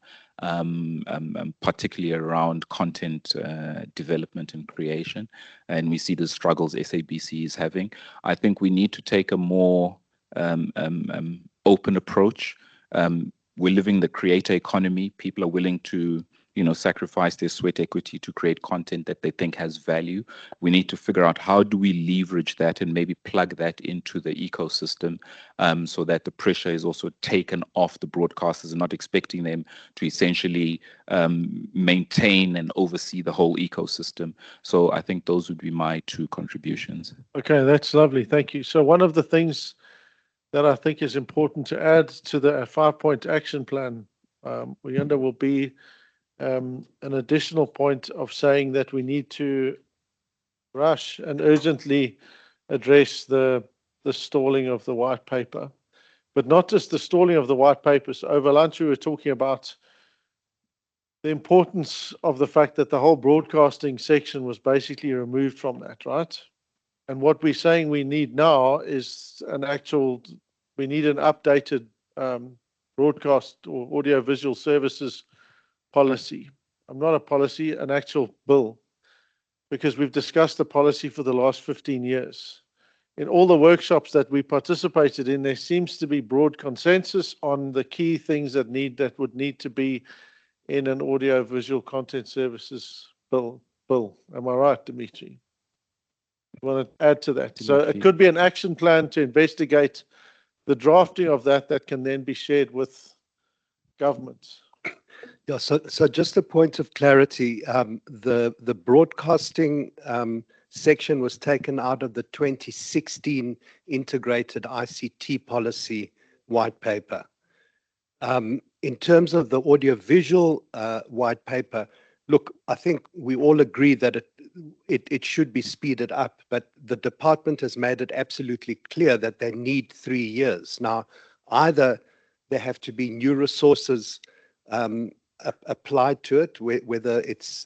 Speaker 11: particularly around content development and creation. And we see the struggles SABC is having. I think we need to take a more open approach. We're living the creator economy. People are willing to, sacrifice their sweat equity to create content that they think has value. We need to figure out how do we leverage that and maybe plug that into the ecosystem, so that the pressure is also taken off the broadcasters and not expecting them to essentially maintain and oversee the whole ecosystem. So I think those would be my two contributions.
Speaker 3: Okay, that's lovely. Thank you. So one of the things that I think is important to add to the 5-point action plan, Uyanda, will be an additional point of saying that we need to rush and urgently address the stalling of the white paper, but not just the stalling of the white papers. Over lunch, we were talking about the importance of the fact that the whole broadcasting section was basically removed from that, right? And what we're saying we need now is we need an updated broadcast or audiovisual services policy. Not a policy, an actual bill, because we've discussed the policy for the last 15 years. In all the workshops that we participated in, there seems to be broad consensus on the key things that would need to be in an audiovisual content services bill. Am I right, Dimitri? You want to add to that? So it could be an action plan to investigate the drafting of that can then be shared with governments.
Speaker 4: Yeah, so just a point of clarity, the broadcasting section was taken out of the 2016 integrated ICT policy white paper. In terms of the audiovisual white paper, look, I think we all agree that it should be speeded up, but the department has made it absolutely clear that they need 3 years. Now, either there have to be new resources applied to it, whether it's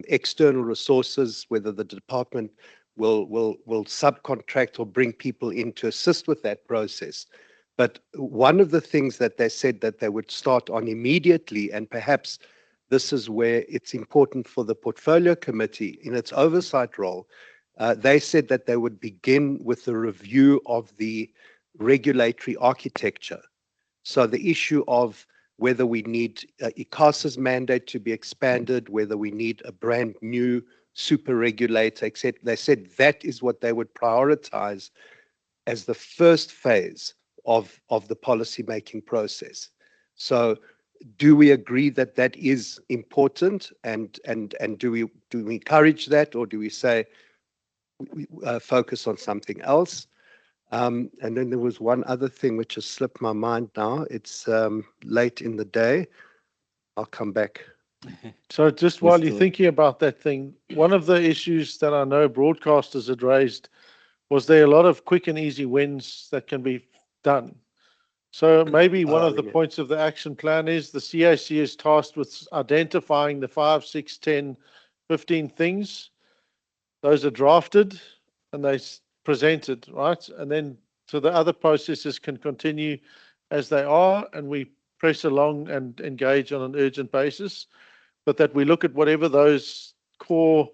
Speaker 4: external resources, whether the department will subcontract or bring people in to assist with that process. But one of the things that they said that they would start on immediately, and perhaps this is where it's important for the portfolio committee in its oversight role, they said that they would begin with the review of the regulatory architecture. So the issue of whether we need ICASA's mandate to be expanded, whether we need a brand new super regulator, etc. They said that is what they would prioritize as the first phase of the policy-making process. So do we agree that that is important, and do we encourage that, or do we say we focus on something else? And then there was one other thing which has slipped my mind now. It's late in the day. I'll come back.
Speaker 3: So just while you're thinking about that thing, one of the issues that I know broadcasters had raised was there a lot of quick and easy wins that can be done. So maybe one of the points of the action plan is the CAC is tasked with identifying the 5, 6, 10, 15 things. Those are drafted and they presented, right? And then so the other processes can continue as they are, and we press along and engage on an urgent basis, but that we look at whatever those core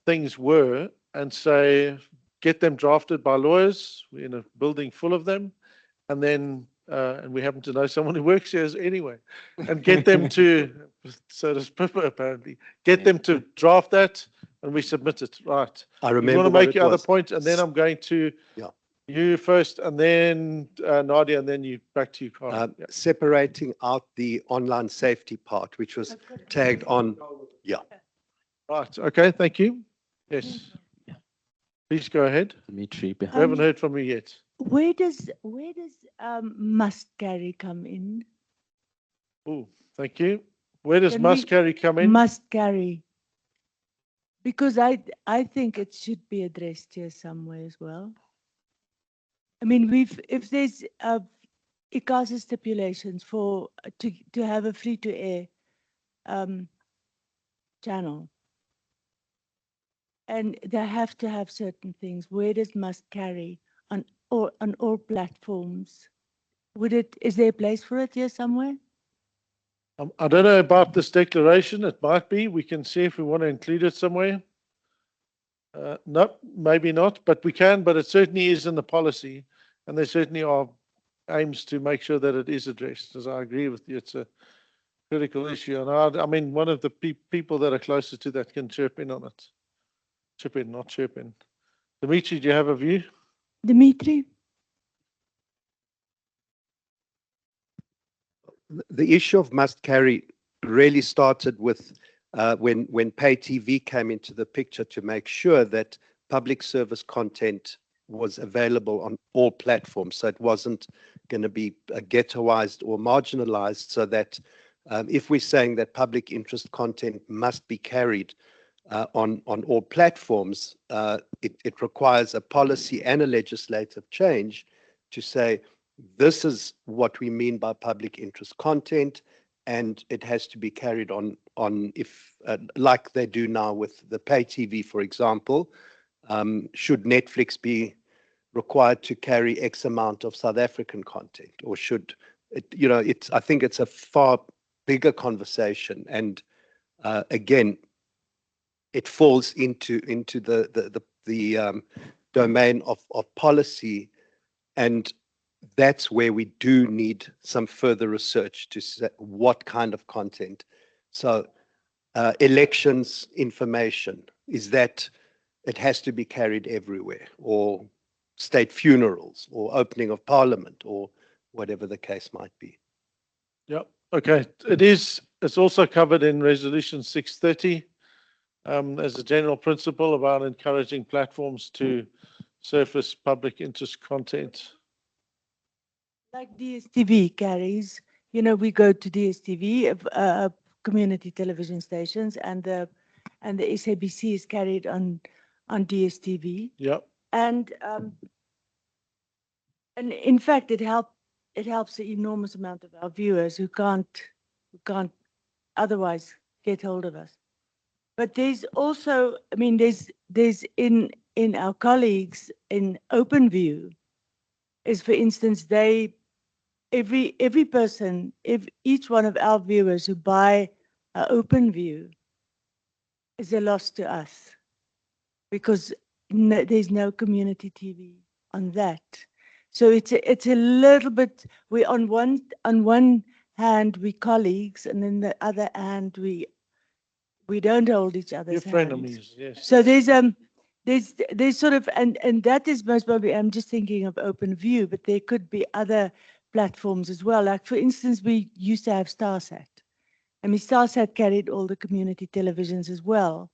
Speaker 3: things were and say, get them drafted by lawyers. We're in a building full of them. And then, and we happen to know someone who works here anyway, and get them to, so does Pippa apparently, get them to draft that and we submit it. Right.
Speaker 4: I remember.
Speaker 3: You want to make your other point, and then I'm going to you first, and then Nadia, and then you back to you, Carl.
Speaker 4: Separating out the online safety part, which was tagged on. Yeah.
Speaker 3: Right. Okay. Thank you. Yes. Please go ahead.
Speaker 2: Dimitri,
Speaker 3: We haven't heard from you yet.
Speaker 12: Where does must carry come in?
Speaker 3: Oh, thank you. Where does
Speaker 12: Can
Speaker 3: must
Speaker 12: we-
Speaker 3: carry come in?
Speaker 12: Must carry. Because I think it should be addressed here somewhere as well. I mean, if there's ICASA stipulations for to have a free to air channel, and they have to have certain things. Where does must carry on all platforms? Is there a place for it here somewhere?
Speaker 3: I don't know about this declaration. It might be. We can see if we want to include it somewhere. No, maybe not, but we can. But it certainly is in the policy, and there certainly are aims to make sure that it is addressed. As I agree with you, it's a critical issue, and I mean, one of the people that are closer to that can chirp in on it. Chip in, not chirp in. Dimitri, do you have a view?
Speaker 12: Dimitri?
Speaker 4: The issue of must carry really started with when pay TV came into the picture to make sure that public service content was available on all platforms. So it wasn't going to be ghettoized or marginalized, so that if we're saying that public interest content must be carried on all platforms, it requires a policy and a legislative change to say, this is what we mean by public interest content, and it has to be carried on if like they do now with the pay TV, for example. Should Netflix be required to carry X amount of South African content, or should it, I think it's a far bigger conversation, and again, it falls into the domain of policy, and that's where we do need some further research to say what kind of content. So elections information, is that it has to be carried everywhere, or state funerals, or opening of parliament, or whatever the case might be.
Speaker 3: Yeah, okay. It's also covered in Resolution 630 as a general principle about encouraging platforms to surface public interest content.
Speaker 12: Like DSTV carries, we go to DSTV, community television stations, and the SABC is carried on DSTV.
Speaker 3: Yeah.
Speaker 12: And in fact, it helps an enormous amount of our viewers who can't otherwise get hold of us. But there's also, I mean, there's in our colleagues in OpenView, is for instance, every person, each one of our viewers who buy OpenView is a loss to us, because there's no community TV on that. So it's a little bit, we on one hand we colleagues, and then the other hand we don't hold each other's hands.
Speaker 3: Frenemies, yes.
Speaker 12: So there's sort of, and that is most probably, I'm just thinking of OpenView, but there could be other platforms as well. Like for instance, we used to have StarSat. I mean, StarSat carried all the community televisions as well,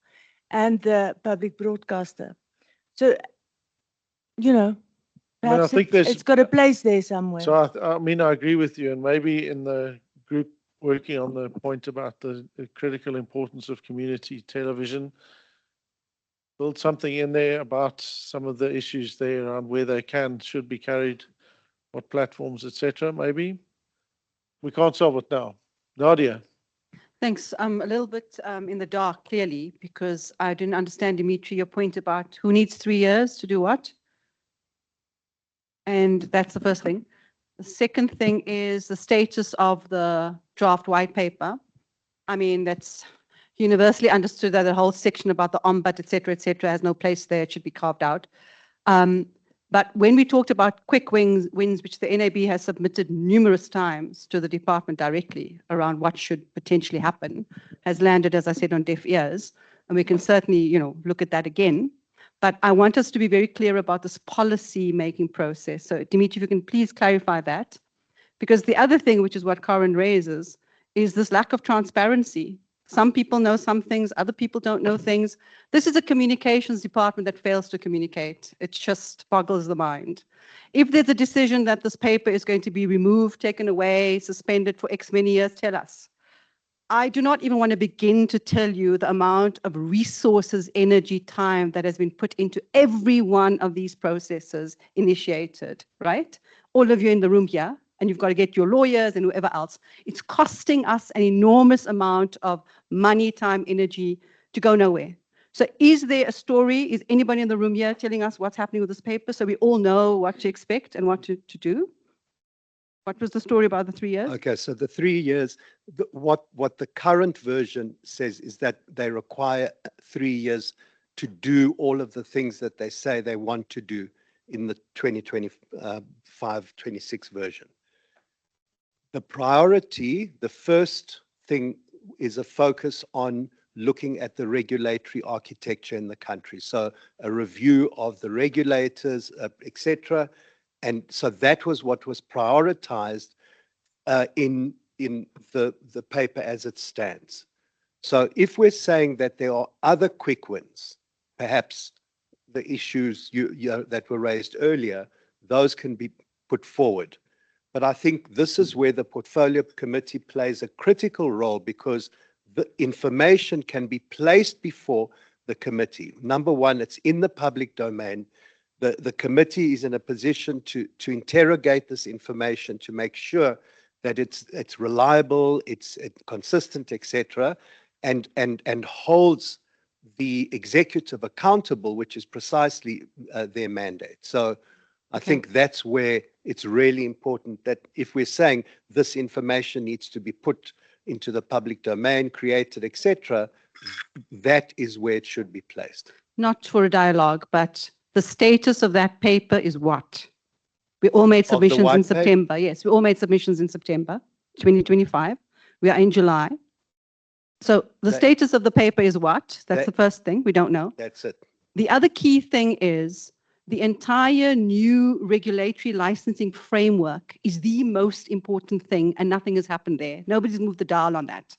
Speaker 12: and the public broadcaster. So, perhaps it's got a place there somewhere.
Speaker 3: So I mean, I agree with you, and maybe in the group working on the point about the critical importance of community television, build something in there about some of the issues there around where they should be carried, what platforms, etc. Maybe we can't solve it now. Nadia.
Speaker 9: Thanks. I'm a little bit in the dark, clearly, because I didn't understand, Dimitri, your point about who needs 3 years to do what. And that's the first thing. The second thing is the status of the draft white paper. I mean, that's universally understood that the whole section about the OMBUD, et cetera, has no place there. It should be carved out. But when we talked about quick wins, which the NAB has submitted numerous times to the department directly around what should potentially happen, has landed, as I said, on deaf ears. And we can certainly, look at that again. But I want us to be very clear about this policy-making process. So, Dimitri, if you can please clarify that. Because the other thing, which is what Karen raises, is this lack of transparency. Some people know some things, other people don't know things. This is a communications department that fails to communicate. It just boggles the mind. If there's a decision that this paper is going to be removed, taken away, suspended for X many years, tell us. I do not even want to begin to tell you the amount of resources, energy, time that has been put into every one of these processes initiated, right? All of you in the room here, and you've got to get your lawyers and whoever else. It's costing us an enormous amount of money, time, energy to go nowhere. So is there a story? Is anybody in the room here telling us what's happening with this paper so we all know what to expect and what to do? What was the story about the 3 years?
Speaker 4: Okay, so the 3 years, what the current version says is that they require 3 years to do all of the things that they say they want to do in the 2025-26 version. The priority, the first thing is a focus on looking at the regulatory architecture in the country. So a review of the regulators, etc. And so that was what was prioritized in the paper as it stands. So if we're saying that there are other quick wins, perhaps the issues that were raised earlier, those can be put forward. But I think this is where the Portfolio Committee plays a critical role, because the information can be placed before the committee. Number one, it's in the public domain. The committee is in a position to interrogate this information, to make sure that it's reliable, it's consistent, etc., and holds the executive accountable, which is precisely their mandate. So I think that's where it's really important that if we're saying this information needs to be put into the public domain, created, etc., that is where it should be placed.
Speaker 9: Not for a dialogue, but the status of that paper is what? We all made submissions in September. Yes, we all made submissions in September 2025. We are in July. So the status of the paper is what? That's the first thing. We don't know.
Speaker 4: That's it.
Speaker 9: The other key thing is the entire new regulatory licensing framework is the most important thing, and nothing has happened there. Nobody's moved the dial on that.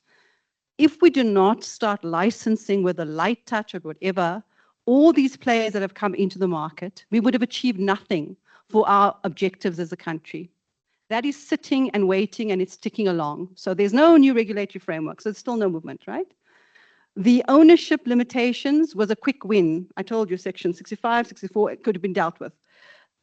Speaker 9: If we do not start licensing with a light touch or whatever, all these players that have come into the market, we would have achieved nothing for our objectives as a country. That is sitting and waiting, and it's ticking along. So there's no new regulatory framework, so there's still no movement, right? The ownership limitations was a quick win. I told you section 65, 64, it could have been dealt with.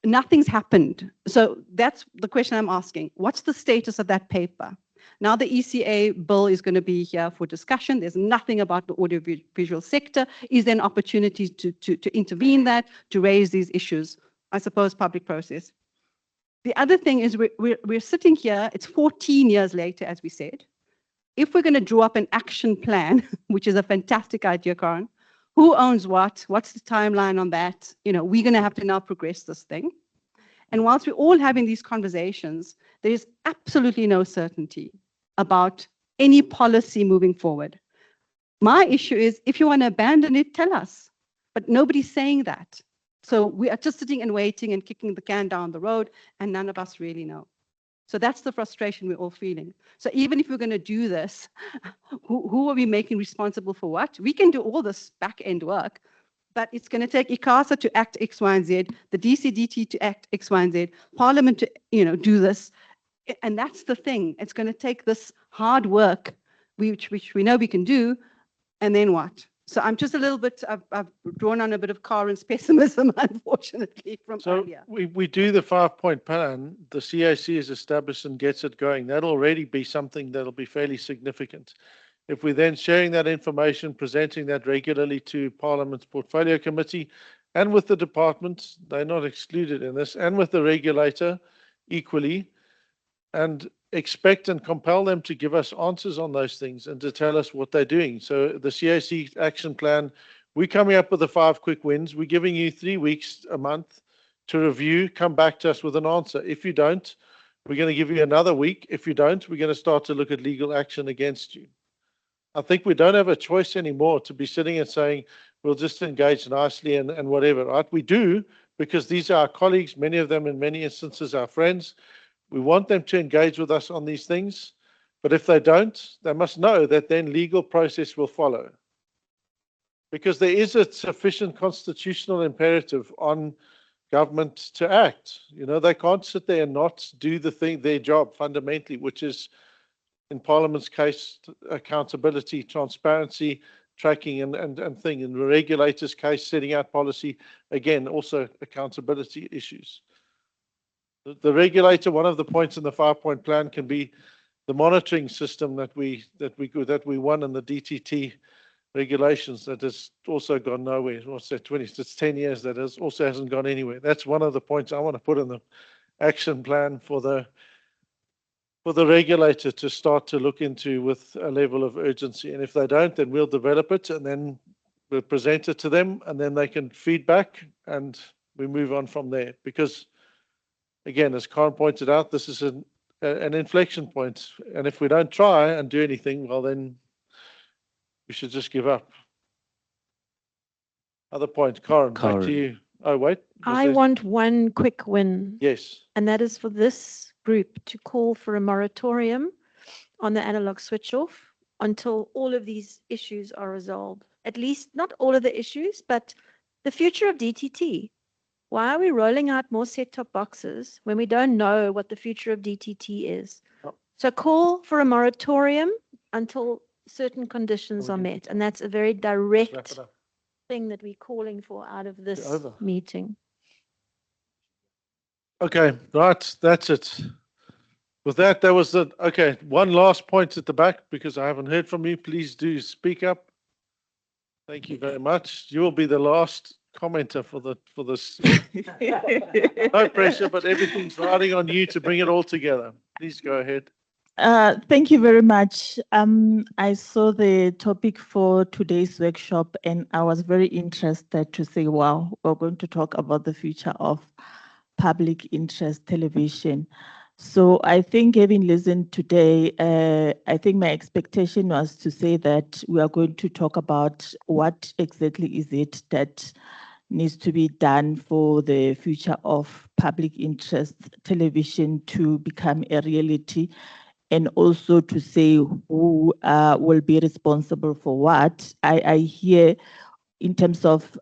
Speaker 9: Nothing's happened. So that's the question I'm asking. What's the status of that paper? Now the ECA bill is going to be here for discussion. There's nothing about the audiovisual sector. Is there an opportunity to intervene that, to raise these issues? I suppose public process. The other thing is we're sitting here, it's 14 years later, as we said. If we're going to draw up an action plan, which is a fantastic idea, Karen, who owns what? What's the timeline on that? You know, we're going to have to now progress this thing. And whilst we're all having these conversations, there is absolutely no certainty about any policy moving forward. My issue is, if you want to abandon it, tell us. But nobody's saying that. So we are just sitting and waiting and kicking the can down the road, and none of us really know. So that's the frustration we're all feeling. So even if we're going to do this, who are we making responsible for what? We can do all this back-end work, but it's going to take ICASA to act X, Y, and Z, the DCDT to act X, Y, and Z, Parliament to do this. And that's the thing. It's going to take this hard work, which we know we can do, and then what? So I'm just a little bit, I've drawn on a bit of Karen's pessimism, unfortunately, from earlier.
Speaker 3: We do the 5-point plan, the CAC is established and gets it going. That'll already be something that'll be fairly significant. If we're then sharing that information, presenting that regularly to Parliament's Portfolio Committee and with the departments, they're not excluded in this, and with the regulator equally, and expect and compel them to give us answers on those things and to tell us what they're doing. So the CAC action plan, we're coming up with the 5 quick wins. We're giving you 3 weeks, a month to review, come back to us with an answer. If you don't, we're going to give you another week. If you don't, we're going to start to look at legal action against you. I think we don't have a choice anymore to be sitting and saying, we'll just engage nicely and whatever, right? We do, because these are our colleagues, many of them in many instances our friends. We want them to engage with us on these things, But if they don't, they must know that then legal process will follow. Because there is a sufficient constitutional imperative on government to act. You know, they can't sit there and not do their job fundamentally, which is, in Parliament's case, accountability, transparency, tracking and thing. In the regulator's case, setting out policy, again, also accountability issues. The regulator, one of the points in the 5-point plan can be the monitoring system that we won in the DTT regulations that has also gone nowhere. What's that, it's 10 years that also hasn't gone anywhere. That's one of the points I want to put in the action plan for the regulator to start to look into with a level of urgency. And if they don't, then we'll develop it and then we'll present it to them and then they can feedback and we move on from there. Because again, as Karen pointed out, this is an inflection point. And if we don't try and do anything, well, then we should just give up. Other point, Karen, back to you. Oh, wait.
Speaker 5: I want one quick win.
Speaker 3: Yes.
Speaker 5: And that is for this group to call for a moratorium on the analog switch off until all of these issues are resolved. At least not all of the issues, but the future of DTT. Why are we rolling out more set-top boxes when we don't know what the future of DTT is?
Speaker 3: Oh.
Speaker 5: So call for a moratorium until certain conditions are met. And that's a very direct thing that we're calling for out of this meeting.
Speaker 3: Okay, right, that's it. With that, there was one last point at the back because I haven't heard from you. Please do speak up. Thank you very much. You will be the last commenter for this. No pressure, but everything's riding on you to bring it all together. Please go ahead.
Speaker 13: Thank you very much. I saw the topic for today's workshop and I was very interested to say, wow, we're going to talk about the future of public interest television. So I think having listened today, I think my expectation was to say that we are going to talk about what exactly is it that needs to be done for the future of public interest television to become a reality, and also to say who will be responsible for what. I hear in terms of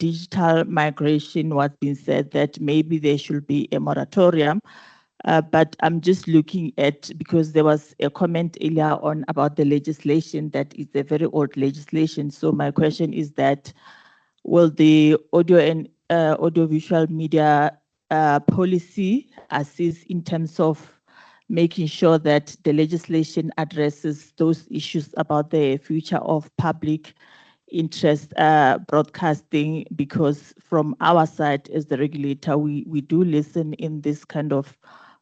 Speaker 13: digital migration, what's been said that maybe there should be a moratorium, but I'm just looking at, because there was a comment earlier on about the legislation that is a very old legislation. So my question is that, will the audio and audiovisual media policy assist in terms of making sure that the legislation addresses those issues about the future of public interest broadcasting? Because from our side as the regulator, we do listen in this kind of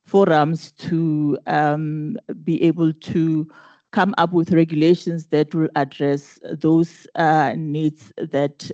Speaker 13: forums to be able to come up with regulations that will address those needs that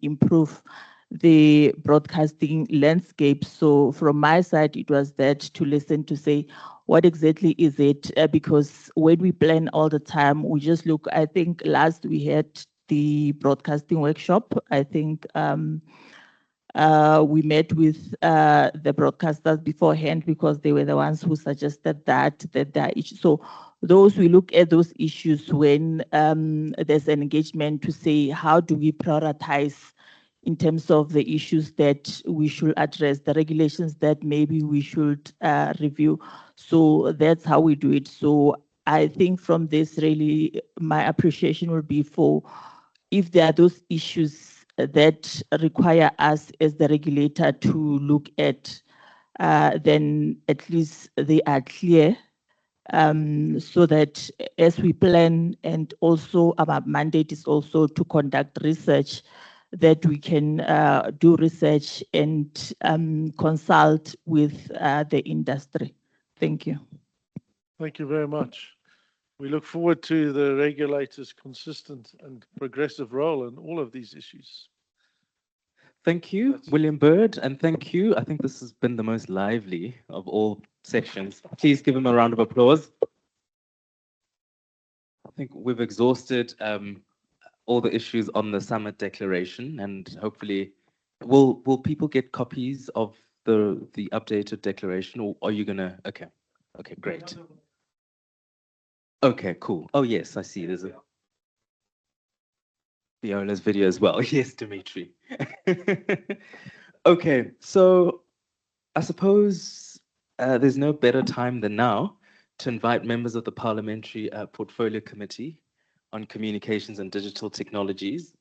Speaker 13: improve the broadcasting landscape. So from my side, it was that to listen to say, what exactly is it? Because when we plan all the time, we just look, I think last we had the broadcasting workshop. I think we met with the broadcasters beforehand because they were the ones who suggested that there are issues. So we look at those issues when there's an engagement to say, how do we prioritize in terms of the issues that we should address, the regulations that maybe we should review. So that's how we do it. So I think from this, really, my appreciation will be for if there are those issues that require us as the regulator to look at, then at least they are clear, so that as we plan, and also our mandate is also to conduct research, that we can do research and consult with the industry. Thank you.
Speaker 3: Thank you very much. We look forward to the regulator's consistent and progressive role in all of these issues.
Speaker 2: Thank you, William Bird, and thank you. I think this has been the most lively of all sessions. Please give him a round of applause. I think we've exhausted all the issues on the summit declaration, and hopefully, will people get copies of the updated declaration, or are you gonna? Okay, great. Okay, cool. Oh, yes, I see. There's a Viola's video as well. Yes, Dimitri. Okay, so I suppose there's no better time than now to invite members of the Parliamentary Portfolio Committee on Communications and Digital Technologies.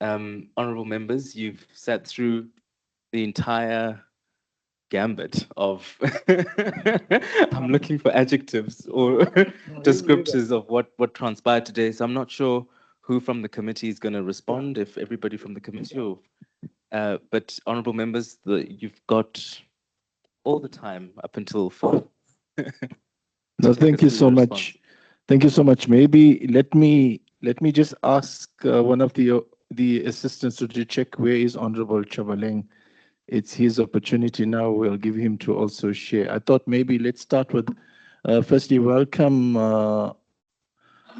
Speaker 2: Honorable members, you've sat through the entire gambit of I'm looking for adjectives or descriptors of what transpired today. So I'm not sure who from the committee is going to respond, if everybody from the committee or but honorable members, you've got all the time up until 4.
Speaker 14: No, thank you so much. Thank you so much. Maybe let me just ask one of the assistants to check where is Honorable Chabaleng. It's his opportunity now. We'll give him to also share. I thought maybe let's start with firstly welcome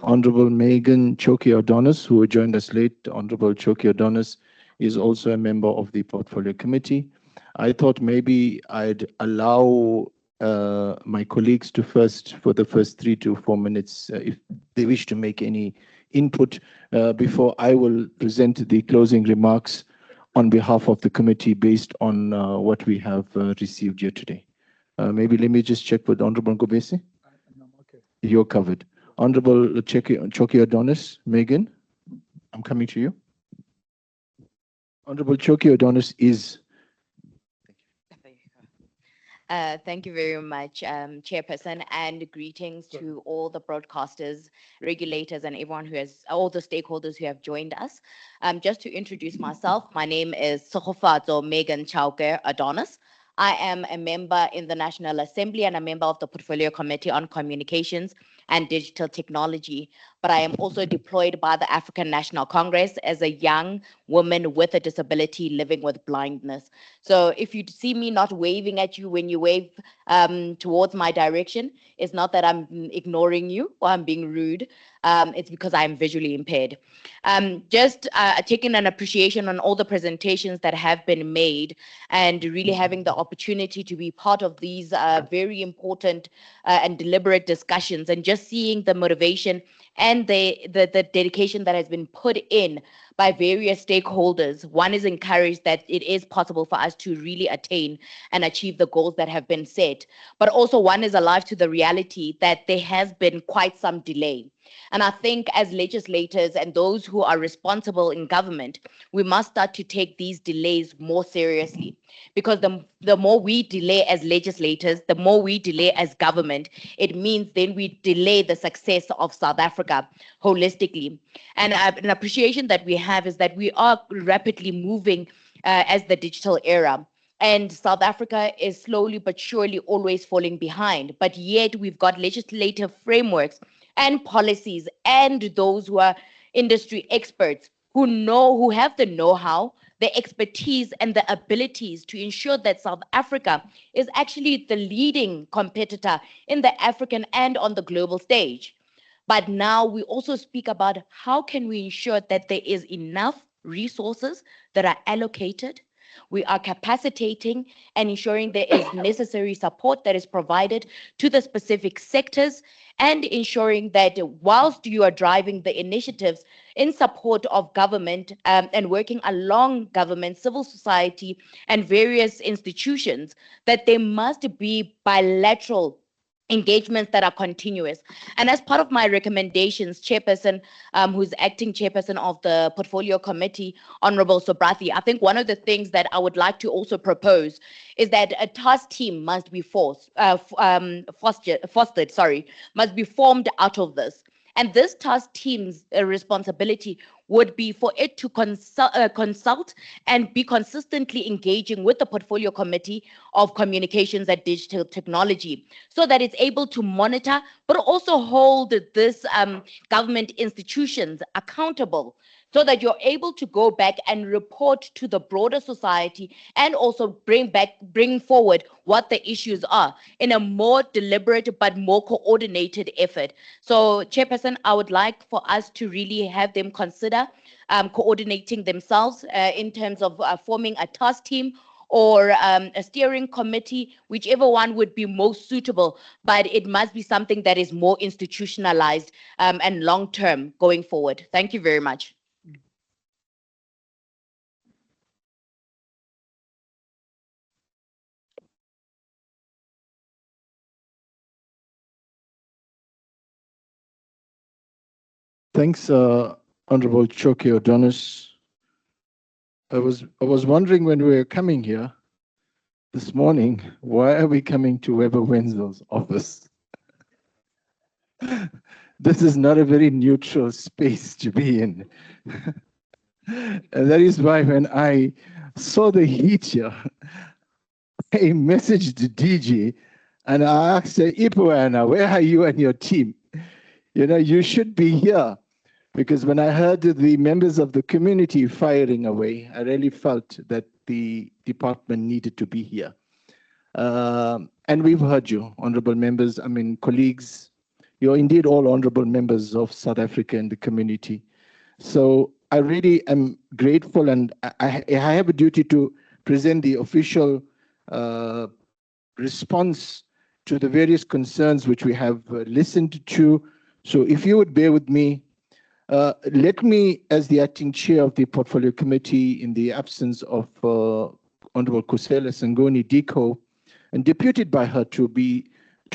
Speaker 14: Honorable Megan Choki-Adonis, who joined us late. Honorable Choki-Adonis is also a member of the Portfolio Committee. I thought maybe I'd allow my colleagues to for the first 3 to 4 minutes, if they wish to make any input, before I will present the closing remarks on behalf of the committee based on what we have received here today. Maybe let me just check with Honorable Ngobese. Okay. You're covered. Honorable Choki-Adonis, Megan, I'm coming to you. Honorable Choki-Adonis is.
Speaker 15: Thank you very much, Chairperson, and greetings to all the broadcasters, regulators, and everyone all the stakeholders who have joined us. Just to introduce myself, my name is Tshegofatso Megan Choki-Adonis. I am a member in the National Assembly and a member of the Portfolio Committee on Communications and Digital Technology, but I am also deployed by the African National Congress as a young woman with a disability living with blindness. So if you see me not waving at you when you wave towards my direction, it's not that I'm ignoring you or I'm being rude. It's because I'm visually impaired. Just taking an appreciation on all the presentations that have been made and really having the opportunity to be part of these very important and deliberate discussions, and just seeing the motivation and the dedication that has been put in by various stakeholders. One is encouraged that it is possible for us to really attain and achieve the goals that have been set. But also one is alive to the reality that there has been quite some delay. And I think as legislators and those who are responsible in government, we must start to take these delays more seriously, because the more we delay as legislators, the more we delay as government, it means then we delay the success of South Africa holistically. And an appreciation that we have is that we are rapidly moving as the digital era. And South Africa is slowly but surely always falling behind. But yet we've got legislative frameworks and policies and those who are industry experts who have the know-how, the expertise, and the abilities to ensure that South Africa is actually the leading competitor in the African and on the global stage. But now we also speak about how can we ensure that there is enough resources that are allocated. We are capacitating and ensuring there is necessary support that is provided to the specific sectors, and ensuring that whilst you are driving the initiatives in support of government and working along government, civil society, and various institutions, that there must be bilateral engagements that are continuous. And as part of my recommendations, Chairperson, who's acting Chairperson of the Portfolio Committee, Honorable Sobrathi, I think one of the things that I would like to also propose is that a task team must be must be formed out of this. And this task team's responsibility would be for it to consult and be consistently engaging with the Portfolio Committee of Communications and Digital Technology, so that it's able to monitor, but also hold this government institutions accountable, so that you're able to go back and report to the broader society and also bring forward what the issues are in a more deliberate but more coordinated effort. So, Chairperson, I would like for us to really have them consider coordinating themselves in terms of forming a task team or a steering committee, whichever one would be most suitable, but it must be something that is more institutionalized and long-term going forward. Thank you very much.
Speaker 14: Thanks, Honorable Choki O'Donis. I was wondering when we were coming here this morning, why are we coming to Weber Wenzel's office? This is not a very neutral space to be in. And that is why when I saw the heat here, I messaged the DG and I asked her, Ipuana, where are you and your team? You know, you should be here. Because when I heard the members of the community firing away, I really felt that the department needed to be here. And we've heard you, honorable members, colleagues. You're indeed all honorable members of South Africa and the community. So I really am grateful, and I have a duty to present the official response to the various concerns which we have listened to. So if you would bear with me, let me, as the acting chair of the portfolio committee, in the absence of Honorable Kusela Sangoni Diko, and deputed by her to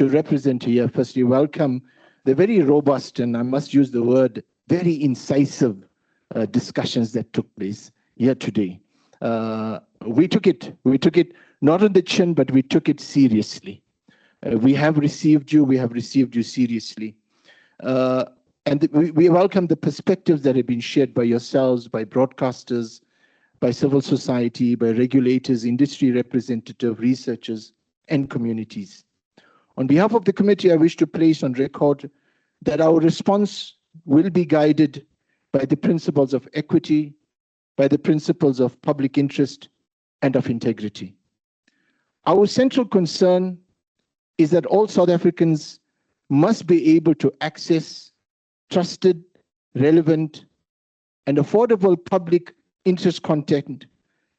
Speaker 14: represent here, firstly welcome the very robust, and I must use the word, very incisive discussions that took place here today. We took it not on the chin, but we took it seriously. We have received you seriously. And we welcome the perspectives that have been shared by yourselves, by broadcasters, by civil society, by regulators, industry representatives, researchers, and communities. On behalf of the committee, I wish to place on record that our response will be guided by the principles of equity, by the principles of public interest, and of integrity. Our central concern is that all South Africans must be able to access trusted, relevant, and affordable public interest content,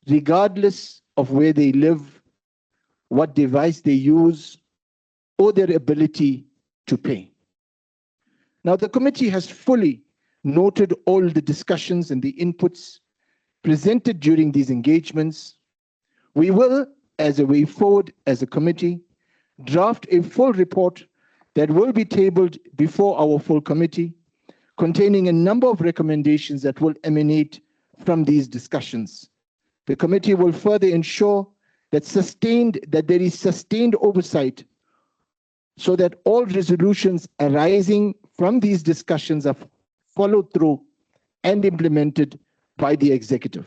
Speaker 14: regardless of where they live, what device they use, or their ability to pay. Now, the committee has fully noted all the discussions and the inputs presented during these engagements. We will, as a way forward as a committee, draft a full report that will be tabled before our full committee, containing a number of recommendations that will emanate from these discussions. The committee will further ensure that there is sustained oversight so that all resolutions arising from these discussions are followed through and implemented by the executive.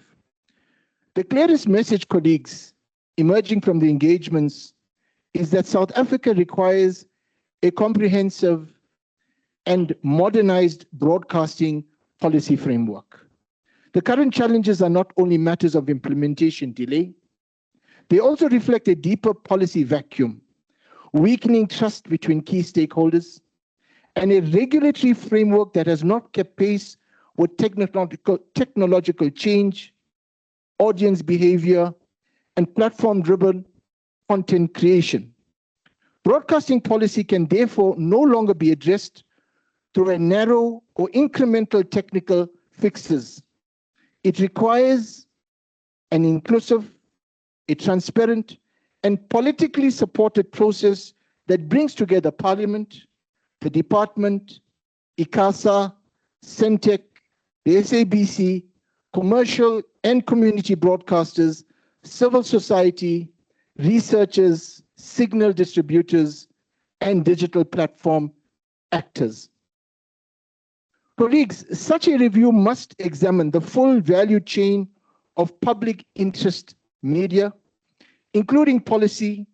Speaker 14: The clearest message, colleagues, emerging from the engagements is that South Africa requires a comprehensive and modernized broadcasting policy framework. The current challenges are not only matters of implementation delay, they also reflect a deeper policy vacuum, weakening trust between key stakeholders, and a regulatory framework that has not kept pace with technological change, audience behavior, and platform-driven content creation. Broadcasting policy can therefore no longer be addressed through a narrow or incremental technical fixes. It requires an inclusive, a transparent, and politically supported process that brings together Parliament, the Department, ICASA, Centec, the SABC, commercial and community broadcasters, civil society, researchers, signal distributors, and digital platform actors. Colleagues, such a review must examine the full value chain of public interest media, including policy,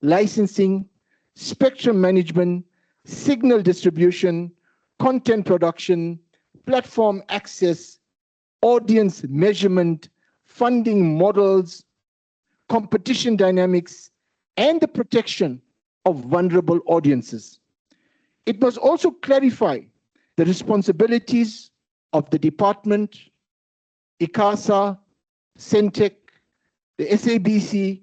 Speaker 14: licensing, spectrum management, signal distribution, content production, platform access, audience measurement, funding models, competition dynamics, and the protection of vulnerable audiences. It must also clarify the responsibilities of the department, ICASA, Centec, the SABC,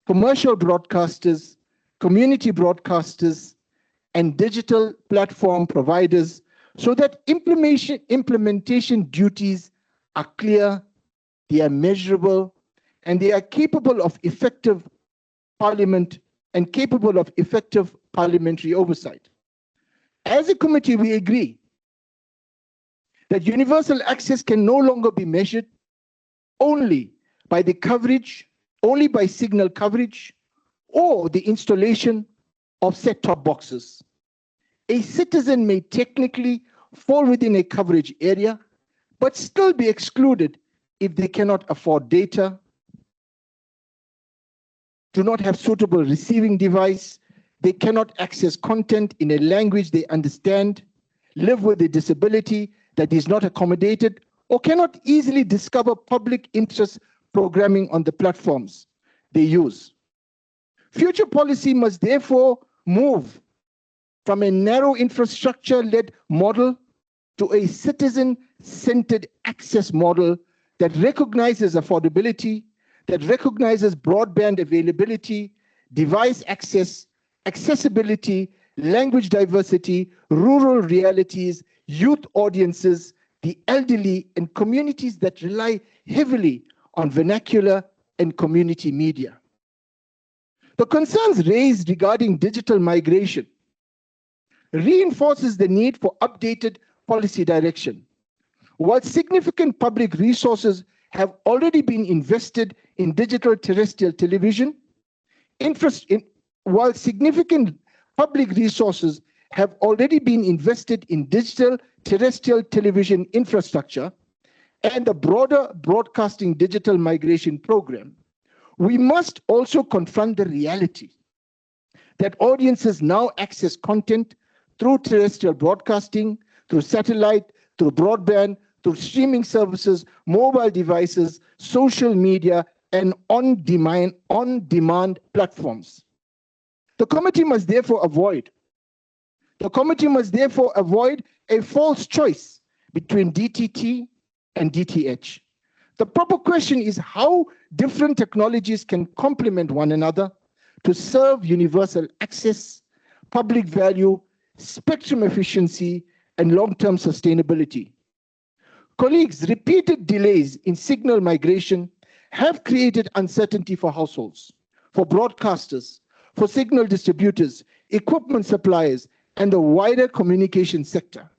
Speaker 14: commercial broadcasters, community broadcasters, and digital platform providers so that implementation duties are clear, they are measurable, and they are capable of effective parliament and capable of effective parliamentary oversight. As a committee, we agree that universal access can no longer be measured only by the coverage, only by signal coverage, or the installation of set-top boxes. A citizen may technically fall within a coverage area, but still be excluded if they cannot afford data, do not have suitable receiving device, they cannot access content in a language they understand, live with a disability that is not accommodated, or cannot easily discover public interest programming on the platforms they use. Future policy must therefore move from a narrow infrastructure-led model to a citizen-centered access model that recognizes affordability, that recognizes broadband availability, device access, accessibility, language diversity, rural realities, youth audiences, the elderly, and communities that rely heavily on vernacular and community media. The concerns raised regarding digital migration reinforces the need for updated policy direction. While significant public resources have already been invested in digital terrestrial television, while significant public resources have already been invested in digital terrestrial television infrastructure and the broader broadcasting digital migration program, we must also confront the reality that audiences now access content through terrestrial broadcasting, through satellite, through broadband, through streaming services, mobile devices, social media, and on-demand platforms. The committee must therefore avoid a false choice between DTT and DTH. The proper question is how different technologies can complement one another to serve universal access, public value, spectrum efficiency, and long-term sustainability. Colleagues, repeated delays in signal migration have created uncertainty for households, for broadcasters, for signal distributors, equipment suppliers, and the wider communication sector.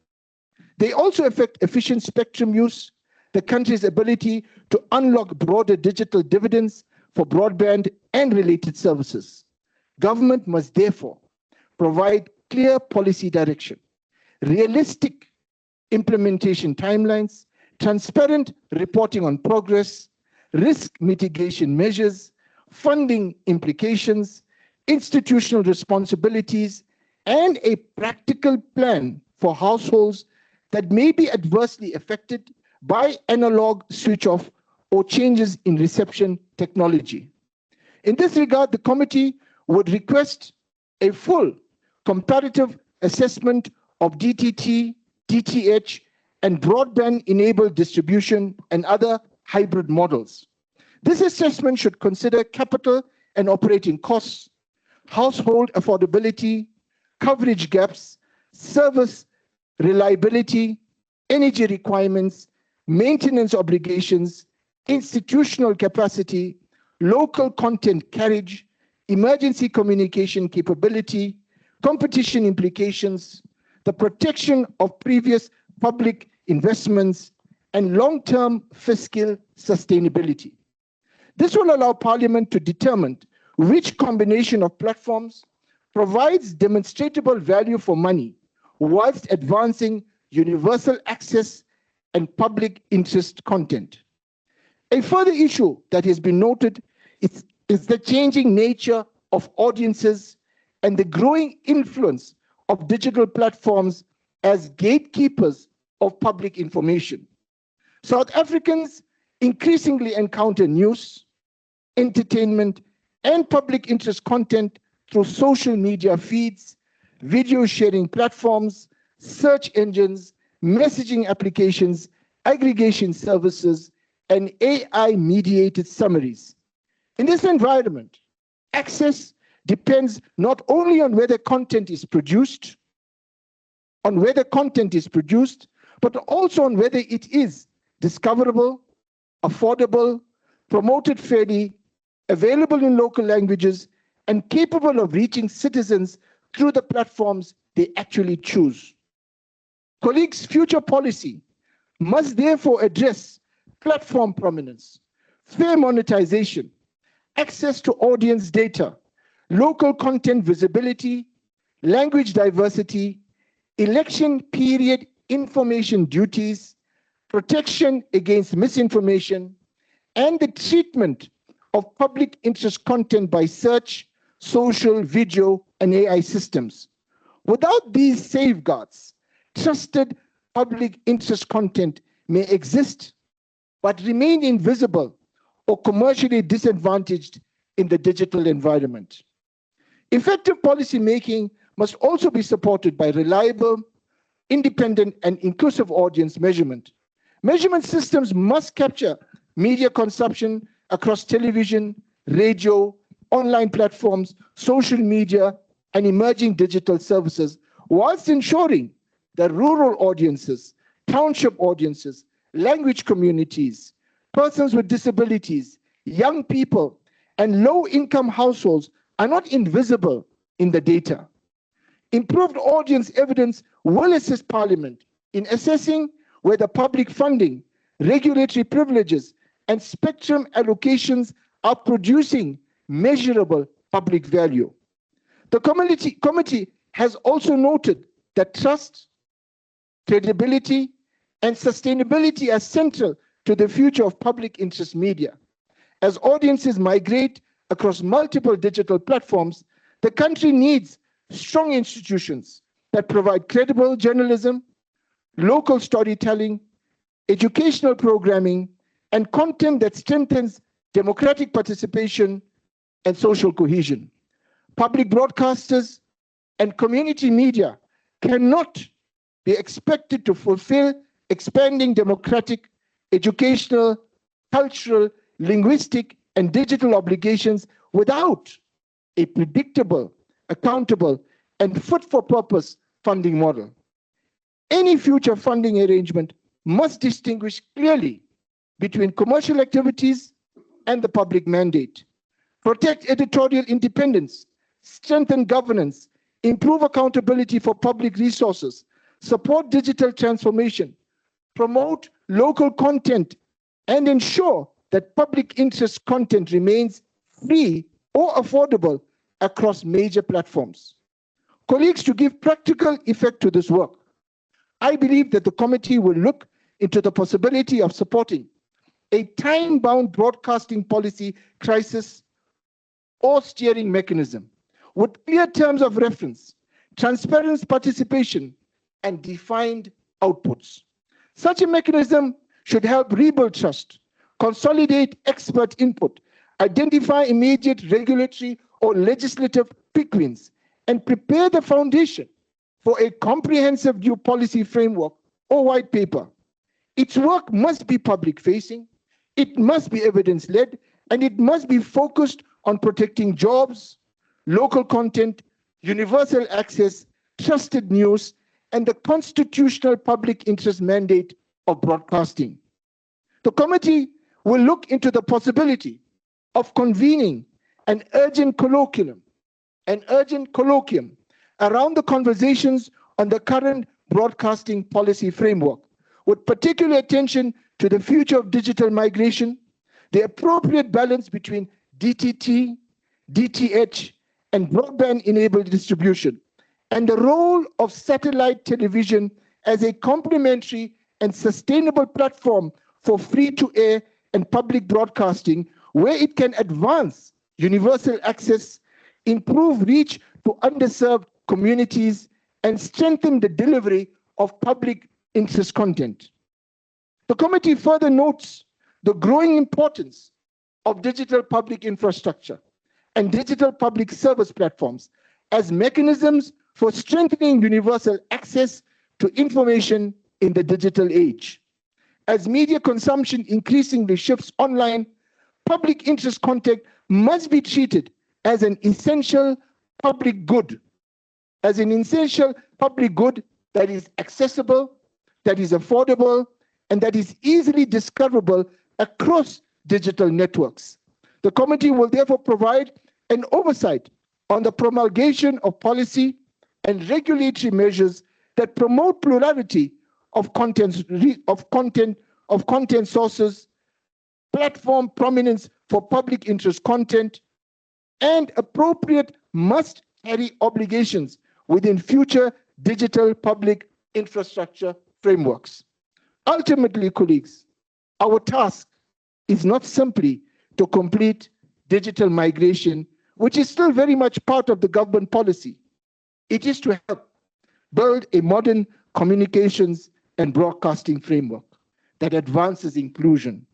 Speaker 14: They also affect efficient spectrum use, the country's ability to unlock broader digital dividends for broadband and related services. Government must therefore provide clear policy direction, realistic implementation timelines, transparent reporting on progress, risk mitigation measures, funding implications, institutional responsibilities, and a practical plan for households that may be adversely affected by analog switch off or changes in reception technology. In this regard, the committee would request a full comparative assessment of DTT, DTH, and broadband-enabled distribution and other hybrid models. This assessment should consider capital and operating costs, household affordability, coverage gaps, service reliability, energy requirements, maintenance obligations, institutional capacity, local content carriage, emergency communication capability, competition implications, the protection of previous public investments, and long-term fiscal sustainability. This will allow Parliament to determine which combination of platforms provides demonstrable value for money whilst advancing universal access and public interest content. A further issue that has been noted is the changing nature of audiences and the growing influence of digital platforms as gatekeepers of public information. South Africans increasingly encounter news, entertainment, and public interest content through social media feeds, video sharing platforms, search engines, messaging applications, aggregation services, and AI-mediated summaries. In this environment, access depends not only on whether content is produced, but also on whether it is discoverable, affordable, promoted fairly, available in local languages, and capable of reaching citizens through the platforms they actually choose. Colleagues, future policy must therefore address platform prominence, fair monetization, access to audience data, local content visibility, language diversity, election period information duties, protection against misinformation, and the treatment of public interest content by search, social, video, and AI systems. Without these safeguards, trusted public interest content may exist but remain invisible or commercially disadvantaged in the digital environment. Effective policy making must also be supported by reliable, independent, and inclusive audience measurement. Measurement systems must capture media consumption across television, radio, online platforms, social media, and emerging digital services, whilst ensuring that rural audiences, township audiences, language communities, persons with disabilities, young people, and low-income households are not invisible in the data. Improved audience evidence will assist Parliament in assessing whether public funding, regulatory privileges, and spectrum allocations are producing measurable public value. The committee has also noted that trust, credibility, and sustainability are central to the future of public interest media. As audiences migrate across multiple digital platforms, the country needs strong institutions that provide credible journalism, local storytelling, educational programming, and content that strengthens democratic participation and social cohesion. Public broadcasters and community media cannot be expected to fulfill expanding democratic, educational, cultural, linguistic, and digital obligations without a predictable, accountable, and fit-for-purpose funding model. Any future funding arrangement must distinguish clearly between commercial activities and the public mandate, protect editorial independence, strengthen governance, improve accountability for public resources, support digital transformation, promote local content, and ensure that public interest content remains free or affordable across major platforms. Colleagues, to give practical effect to this work, I believe that the committee will look into the possibility of supporting a time-bound broadcasting policy crisis or steering mechanism with clear terms of reference, transparent participation, and defined outputs. Such a mechanism should help rebuild trust, consolidate expert input, identify immediate regulatory or legislative quick wins, and prepare the foundation for a comprehensive new policy framework or white paper. Its work must be public-facing, it must be evidence-led, and it must be focused on protecting jobs, local content, universal access, trusted news, and the constitutional public interest mandate of broadcasting. The committee will look into the possibility of convening an urgent colloquium around the conversations on the current broadcasting policy framework, with particular attention to the future of digital migration, the appropriate balance between DTT, DTH, and broadband-enabled distribution, and the role of satellite television as a complementary and sustainable platform for free-to-air and public broadcasting, where it can advance universal access, improve reach to underserved communities, and strengthen the delivery of public interest content. The committee further notes the growing importance of digital public infrastructure and digital public service platforms as mechanisms for strengthening universal access to information in the digital age. As media consumption increasingly shifts online, public interest content must be treated as an essential public good, that is accessible, that is affordable, and that is easily discoverable across digital networks. The committee will therefore provide an oversight on the promulgation of policy and regulatory measures that promote plurality of content sources, platform prominence for public interest content, and appropriate must-carry obligations within future digital public infrastructure frameworks. Ultimately, colleagues, our task is not simply to complete digital migration, which is still very much part of the government policy. It is to help build a modern communications and broadcasting framework that advances inclusion,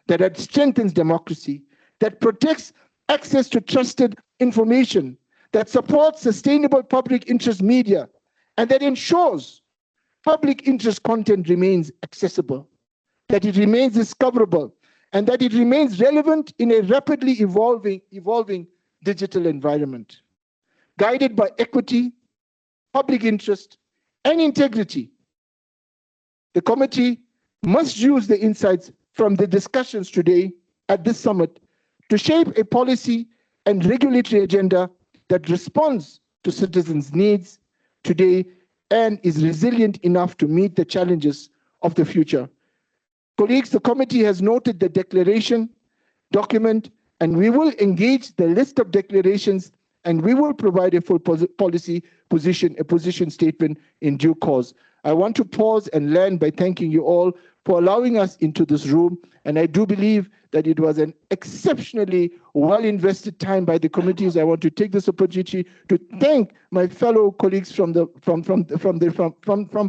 Speaker 14: that strengthens democracy, that protects access to trusted information, that supports sustainable public interest media, and that ensures public interest content remains accessible, that it remains discoverable, and that it remains relevant in a rapidly evolving digital environment. Guided by equity, public interest, and integrity, the committee must use the insights from the discussions today at this summit to shape a policy and regulatory agenda that responds to citizens' needs today and is resilient enough to meet the challenges of the future. Colleagues, the committee has noted the declaration document, and we will engage the list of declarations, and we will provide a full policy position, a position statement in due course. I want to pause and land by thanking you all for allowing us into this room, and I do believe that it was an exceptionally well-invested time by the committees. I want to take this opportunity to thank my fellow colleagues from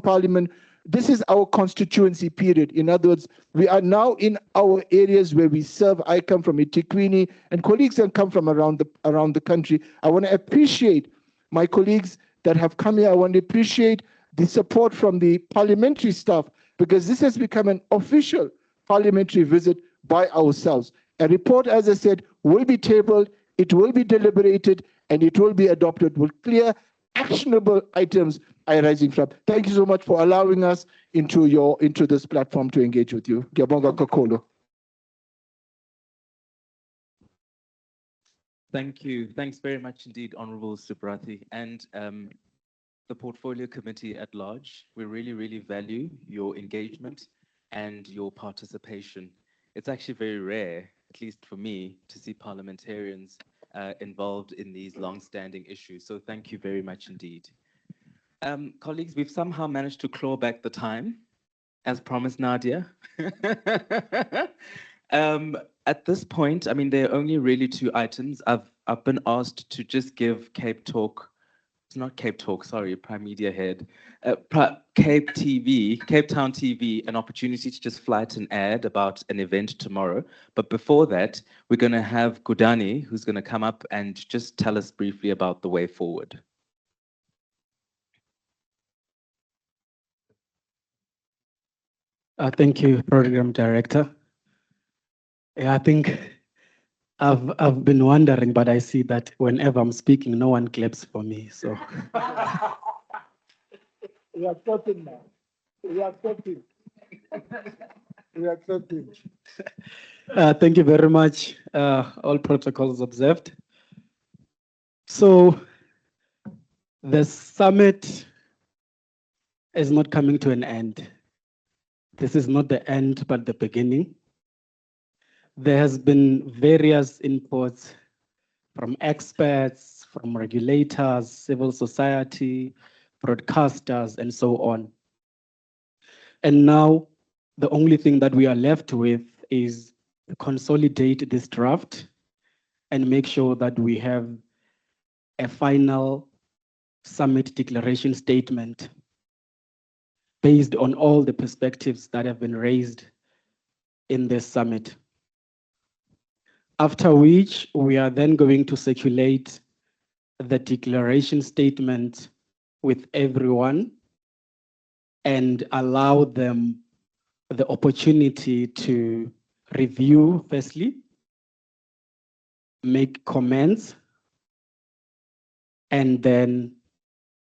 Speaker 14: Parliament. This is our constituency period. In other words, we are now in our areas where we serve. I come from eThekwini, and colleagues that come from around the country. I want to appreciate my colleagues that have come here. I want to appreciate the support from the parliamentary staff, because this has become an official parliamentary visit by ourselves. A report, as I said, will be tabled, it will be deliberated, and it will be adopted with clear, actionable items arising from. Thank you so much for allowing us into this platform to engage with you. Ngiyabonga kakhulu.
Speaker 2: Thank you. Thanks very much indeed, Honorable Subrathi. And the Portfolio Committee at large, we really, really value your engagement and your participation. It's actually very rare, at least for me, to see parliamentarians involved in these long-standing issues. So thank you very much indeed. Colleagues, we've somehow managed to claw back the time, as promised, Nadia. At this point, I mean, there are only really two items. I've been asked to just give Cape Talk, it's not Cape Talk, sorry, Prime Media Head, Cape Town TV, an opportunity to just flight an ad about an event tomorrow. But before that, we're going to have Gudani, who's going to come up and just tell us briefly about the way forward.
Speaker 7: Thank you, Program Director. Yeah, I think I've been wondering, but I see that whenever I'm speaking, no one claps for me. So
Speaker 14: we are accepting now. We are accepting. We are accepting.
Speaker 7: Thank you very much. All protocols observed. So the summit is not coming to an end. This is not the end, but the beginning. There has been various inputs from experts, from regulators, civil society, broadcasters, and so on. And now the only thing that we are left with is to consolidate this draft and make sure that we have a final summit declaration statement based on all the perspectives that have been raised in this summit. After which, we are then going to circulate the declaration statement with everyone and allow them the opportunity to review, firstly,
Speaker 16: make comments, and then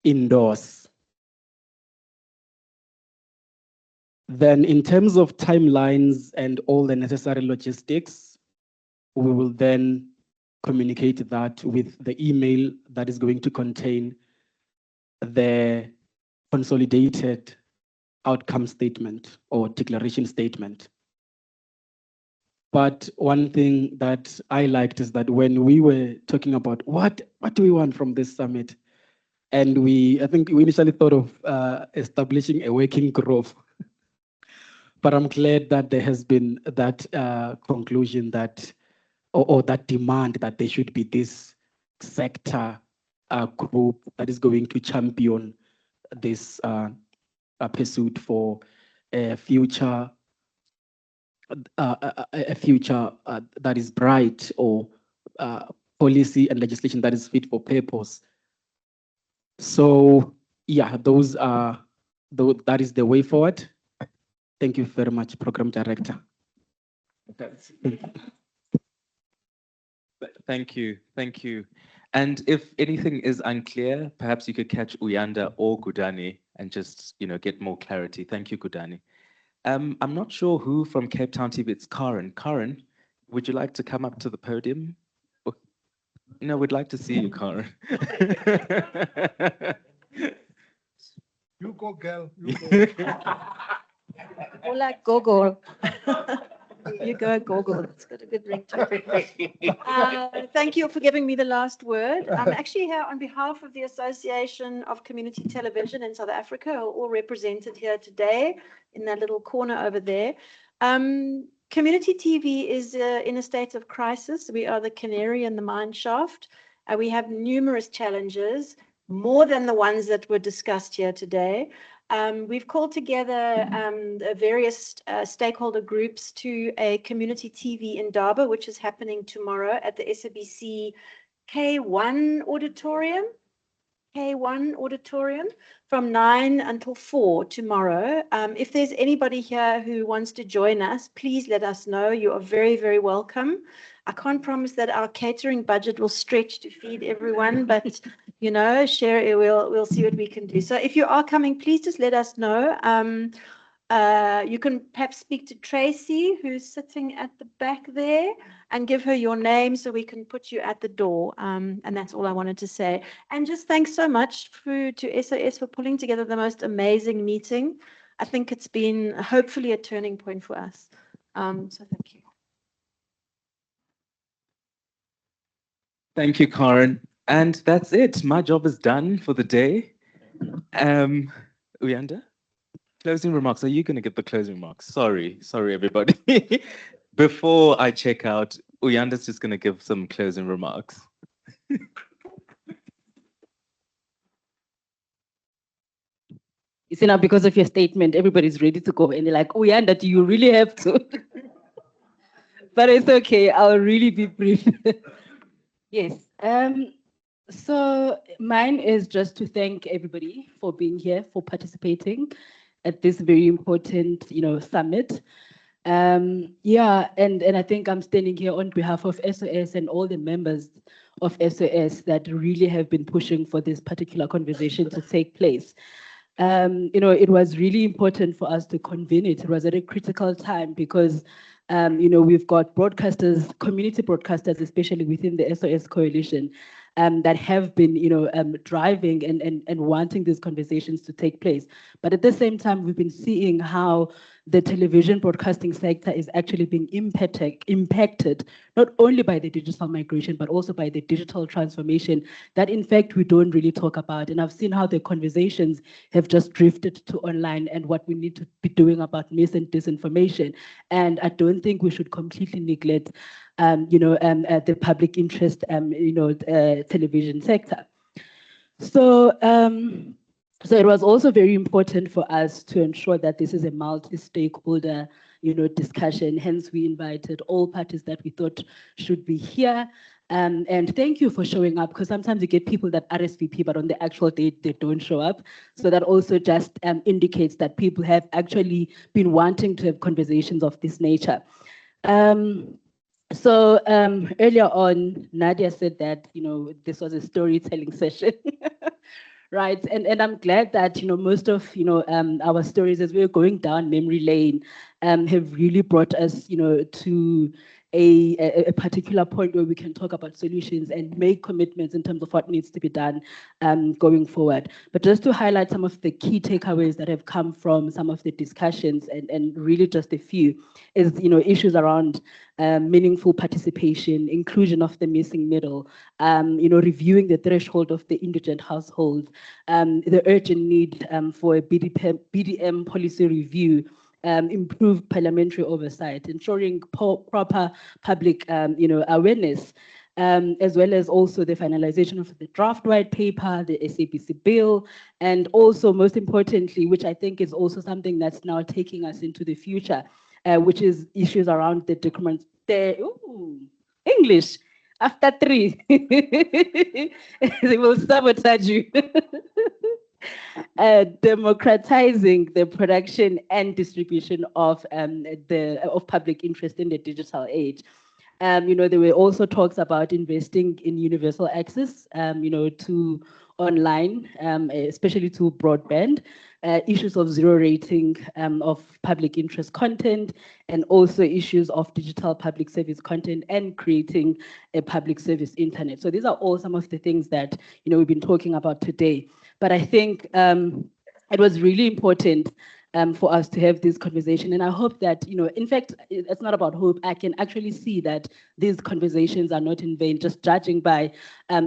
Speaker 16: endorse. Then in terms of timelines and all the necessary logistics, we will then communicate that with the email that is going to contain the consolidated outcome statement or declaration statement. But one thing that I liked is that when we were talking about what do we want from this summit, and I think we initially thought of establishing a working group. But I'm glad that there has been that conclusion that, or that demand that there should be this sector group that is going to champion this pursuit for a future that is bright, or policy and legislation that is fit for purpose. So yeah, that is the way forward. Thank you very much, Program Director.
Speaker 2: Thank you. And if anything is unclear, perhaps you could catch Uyanda or Gudani and just, get more clarity. Thank you, Gudani. I'm not sure who from Cape Town TV, it's Karen. Karen, would you like to come up to the podium? No, we'd like to see you, Karen.
Speaker 17: You go, girl. You go.
Speaker 5: More like Gogo. You go, Gogo. It's got a good ring to it. Thank you for giving me the last word. I'm actually here on behalf of the Association of Community Television in South Africa, who are all represented here today in that little corner over there. Community TV is in a state of crisis. We are the canary in the mine shaft. We have numerous challenges, more than the ones that were discussed here today. We've called together various stakeholder groups to a community TV in Durban, which is happening tomorrow at the SABC K1 auditorium. K1 auditorium from 9 until 4 tomorrow. If there's anybody here who wants to join us, please let us know. You are very, very welcome. I can't promise that our catering budget will stretch to feed everyone, but share it. We'll see what we can do. So if you are coming, please just let us know. You can perhaps speak to Tracy, who's sitting at the back there, and give her your name so we can put you at the door. And that's all I wanted to say. And just thanks so much to SOS for pulling together the most amazing meeting. I think it's been hopefully a turning point for us. So thank you.
Speaker 2: Thank you, Karen. And that's it. My job is done for the day. Uyanda, closing remarks. Are you going to give the closing remarks? Sorry, everybody. Before I check out, Uyanda's just going to give some closing remarks.
Speaker 18: You see, now because of your statement, everybody's ready to go, and they're like, Uyanda, do you really have to? But it's okay. I'll really be brief. Yes. So mine is just to thank everybody for being here, for participating at this very important, summit. And I think I'm standing here on behalf of SOS and all the members of SOS that really have been pushing for this particular conversation to take place. It was really important for us to convene it. It was at a critical time because we've got broadcasters, community broadcasters, especially within the SOS coalition, that have been, driving and wanting these conversations to take place. But at the same time, we've been seeing how the television broadcasting sector is actually being impacted not only by the digital migration, but also by the digital transformation that, in fact, we don't really talk about. And I've seen how the conversations have just drifted to online and what we need to be doing about mis and disinformation. And I don't think we should completely neglect the public interest, television sector. So it was also very important for us to ensure that this is a multi-stakeholder, discussion. Hence, we invited all parties that we thought should be here. And thank you for showing up, because sometimes you get people that RSVP, but on the actual date, they don't show up. So that also just indicates that people have actually been wanting to have conversations of this nature. So earlier on, Nadia said that, this was a storytelling session. Right, and I'm glad that most of our stories as we're going down memory lane have really brought us to a particular point where we can talk about solutions and make commitments in terms of what needs to be done going forward. But just to highlight some of the key takeaways that have come from some of the discussions, and really just a few, is issues around meaningful participation, inclusion of the missing middle, reviewing the threshold of the indigent household, the urgent need for a BDM policy review, improve parliamentary oversight, ensuring proper public, awareness, as well as also the finalization of the draft white paper, the SABC bill, and also most importantly, which I think is also something that's now taking us into the future, which is issues around the documents. English after 3, they will sabotage you. Democratizing the production and distribution of public interest in the digital age. There were also talks about investing in universal access, to online, especially to broadband, issues of zero rating of public interest content, and also issues of digital public service content and creating a public service internet. So these are all some of the things that we've been talking about today. But I think it was really important for us to have this conversation. And I hope that, in fact, it's not about hope. I can actually see that these conversations are not in vain, just judging by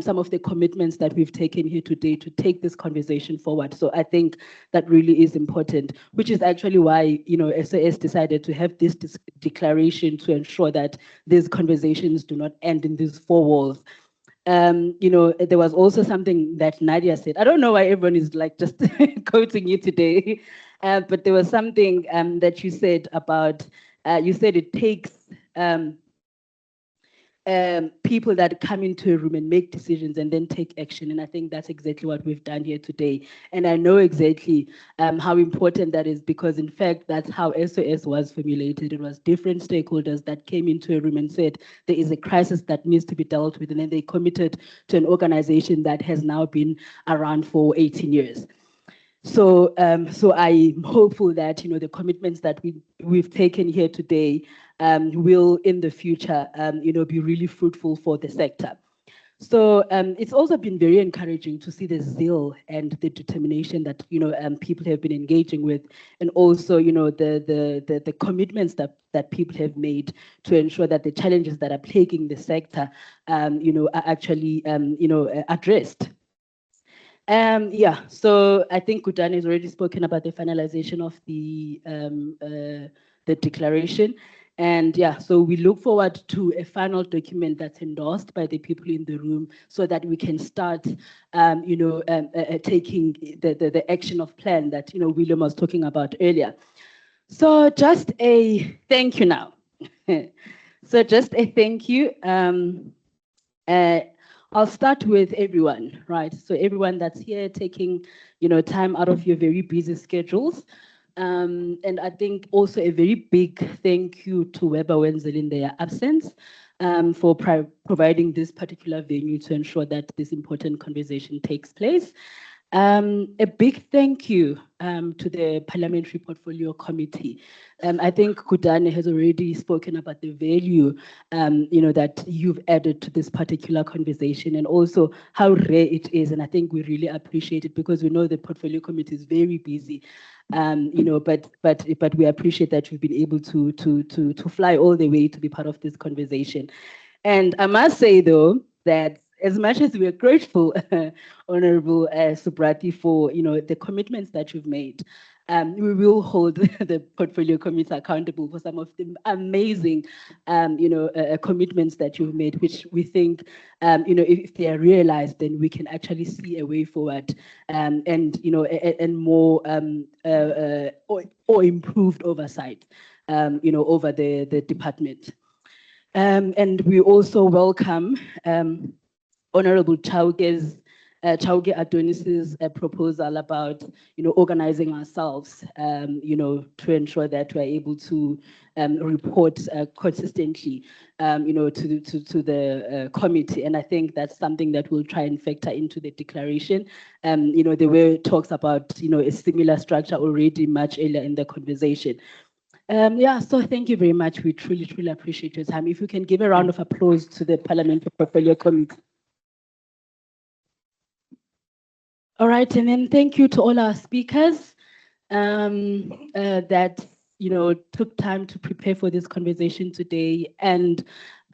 Speaker 18: some of the commitments that we've taken here today to take this conversation forward. So I think that really is important, which is actually why, SAS decided to have this declaration to ensure that these conversations do not end in these 4 walls. There was also something that Nadia said. I don't know why everyone is like just quoting you today, but there was something that you said about, you said it takes people that come into a room and make decisions and then take action. And I think that's exactly what we've done here today. And I know exactly how important that is, because in fact, that's how SOS was formulated. It was different stakeholders that came into a room and said, there is a crisis that needs to be dealt with. And then they committed to an organization that has now been around for 18 years. So, so I'm hopeful that the commitments that we've taken here today will, in the future, be really fruitful for the sector. So it's also been very encouraging to see the zeal and the determination that people have been engaging with, and also the commitments that people have made to ensure that the challenges that are plaguing the sector, are actually addressed. So I think Kutani has already spoken about the finalization of the declaration. And so we look forward to a final document that's endorsed by the people in the room so that we can start, taking the action of plan that, William was talking about earlier. So just a thank you now. So just a thank you. I'll start with everyone, right? So everyone that's here taking, time out of your very busy schedules. And I think also a very big thank you to Weber Wenzel in their absence for providing this particular venue to ensure that this important conversation takes place. A big thank you to the Parliamentary Portfolio Committee. I think Kudane has already spoken about the value, that you've added to this particular conversation, and also how rare it is. And I think we really appreciate it, because we know the Portfolio Committee is very busy. But we appreciate that you've been able to fly all the way to be part of this conversation. And I must say though that as much as we are grateful, Honorable Subrati, for the commitments that you've made, we will hold the Portfolio Committee accountable for some of the amazing, commitments that you've made, which we think, if they are realized, then we can actually see a way forward, and more or improved oversight, over the department. And we also welcome Honorable Chauke's Chauke Adonis's proposal about, organizing ourselves, to ensure that we're able to report consistently, to the committee. And I think that's something that we'll try and factor into the declaration. There were talks about, a similar structure already much earlier in the conversation. So thank you very much. We truly, truly appreciate your time. If you can give a round of applause to the Parliamentary Portfolio Committee. All right, and then thank you to all our speakers that took time to prepare for this conversation today and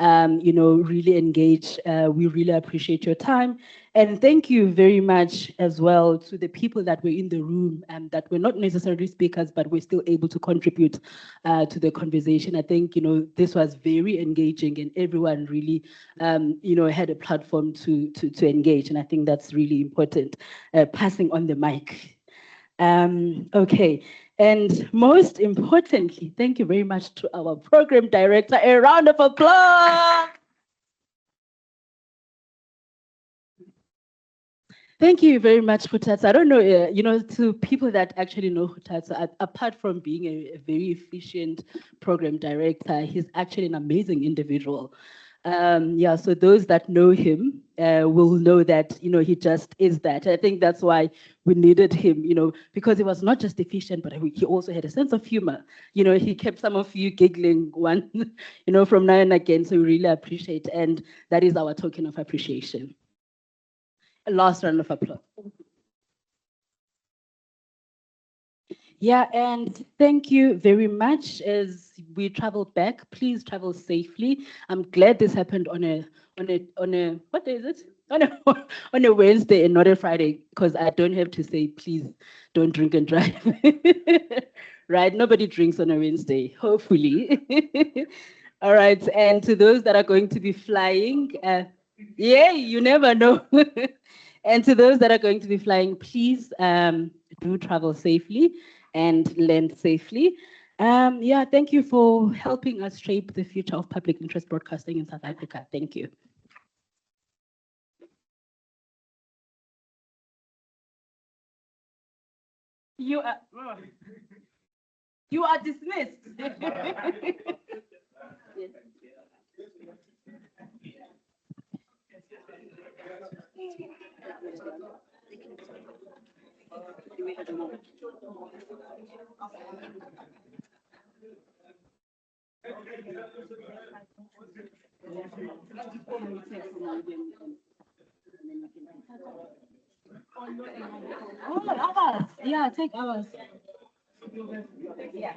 Speaker 18: really engage. We really appreciate your time. And thank you very much as well to the people that were in the room and that were not necessarily speakers, but were still able to contribute to the conversation. I think, this was very engaging and everyone really, had a platform to engage. And I think that's really important, passing on the mic. Okay. And most importantly, thank you very much to our program director. A round of applause. Thank you very much, Khutatso. I don't know, to people that actually know Khutatso, apart from being a very efficient program director, he's actually an amazing individual. So those that know him will know that, he just is that. I think that's why we needed him, because he was not just efficient, but he also had a sense of humor. He kept some of you giggling from now and again. So we really appreciate, and that is our token of appreciation. A last round of applause. Yeah, and thank you very much. As we travel back, please travel safely. I'm glad this happened on a what day is it? On a Wednesday and not a Friday, because I don't have to say, please don't drink and drive. Right? Nobody drinks on a Wednesday, hopefully. All right, and to those that are going to be flying, you never know. And to those that are going to be flying, please do travel safely and land safely. Thank you for helping us shape the future of public interest broadcasting in South Africa. Thank you. You are dismissed. Hours. Yeah, take hours. Yeah.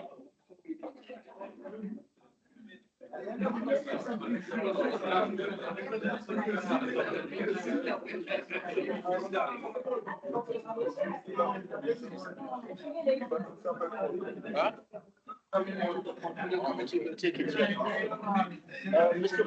Speaker 18: Mr.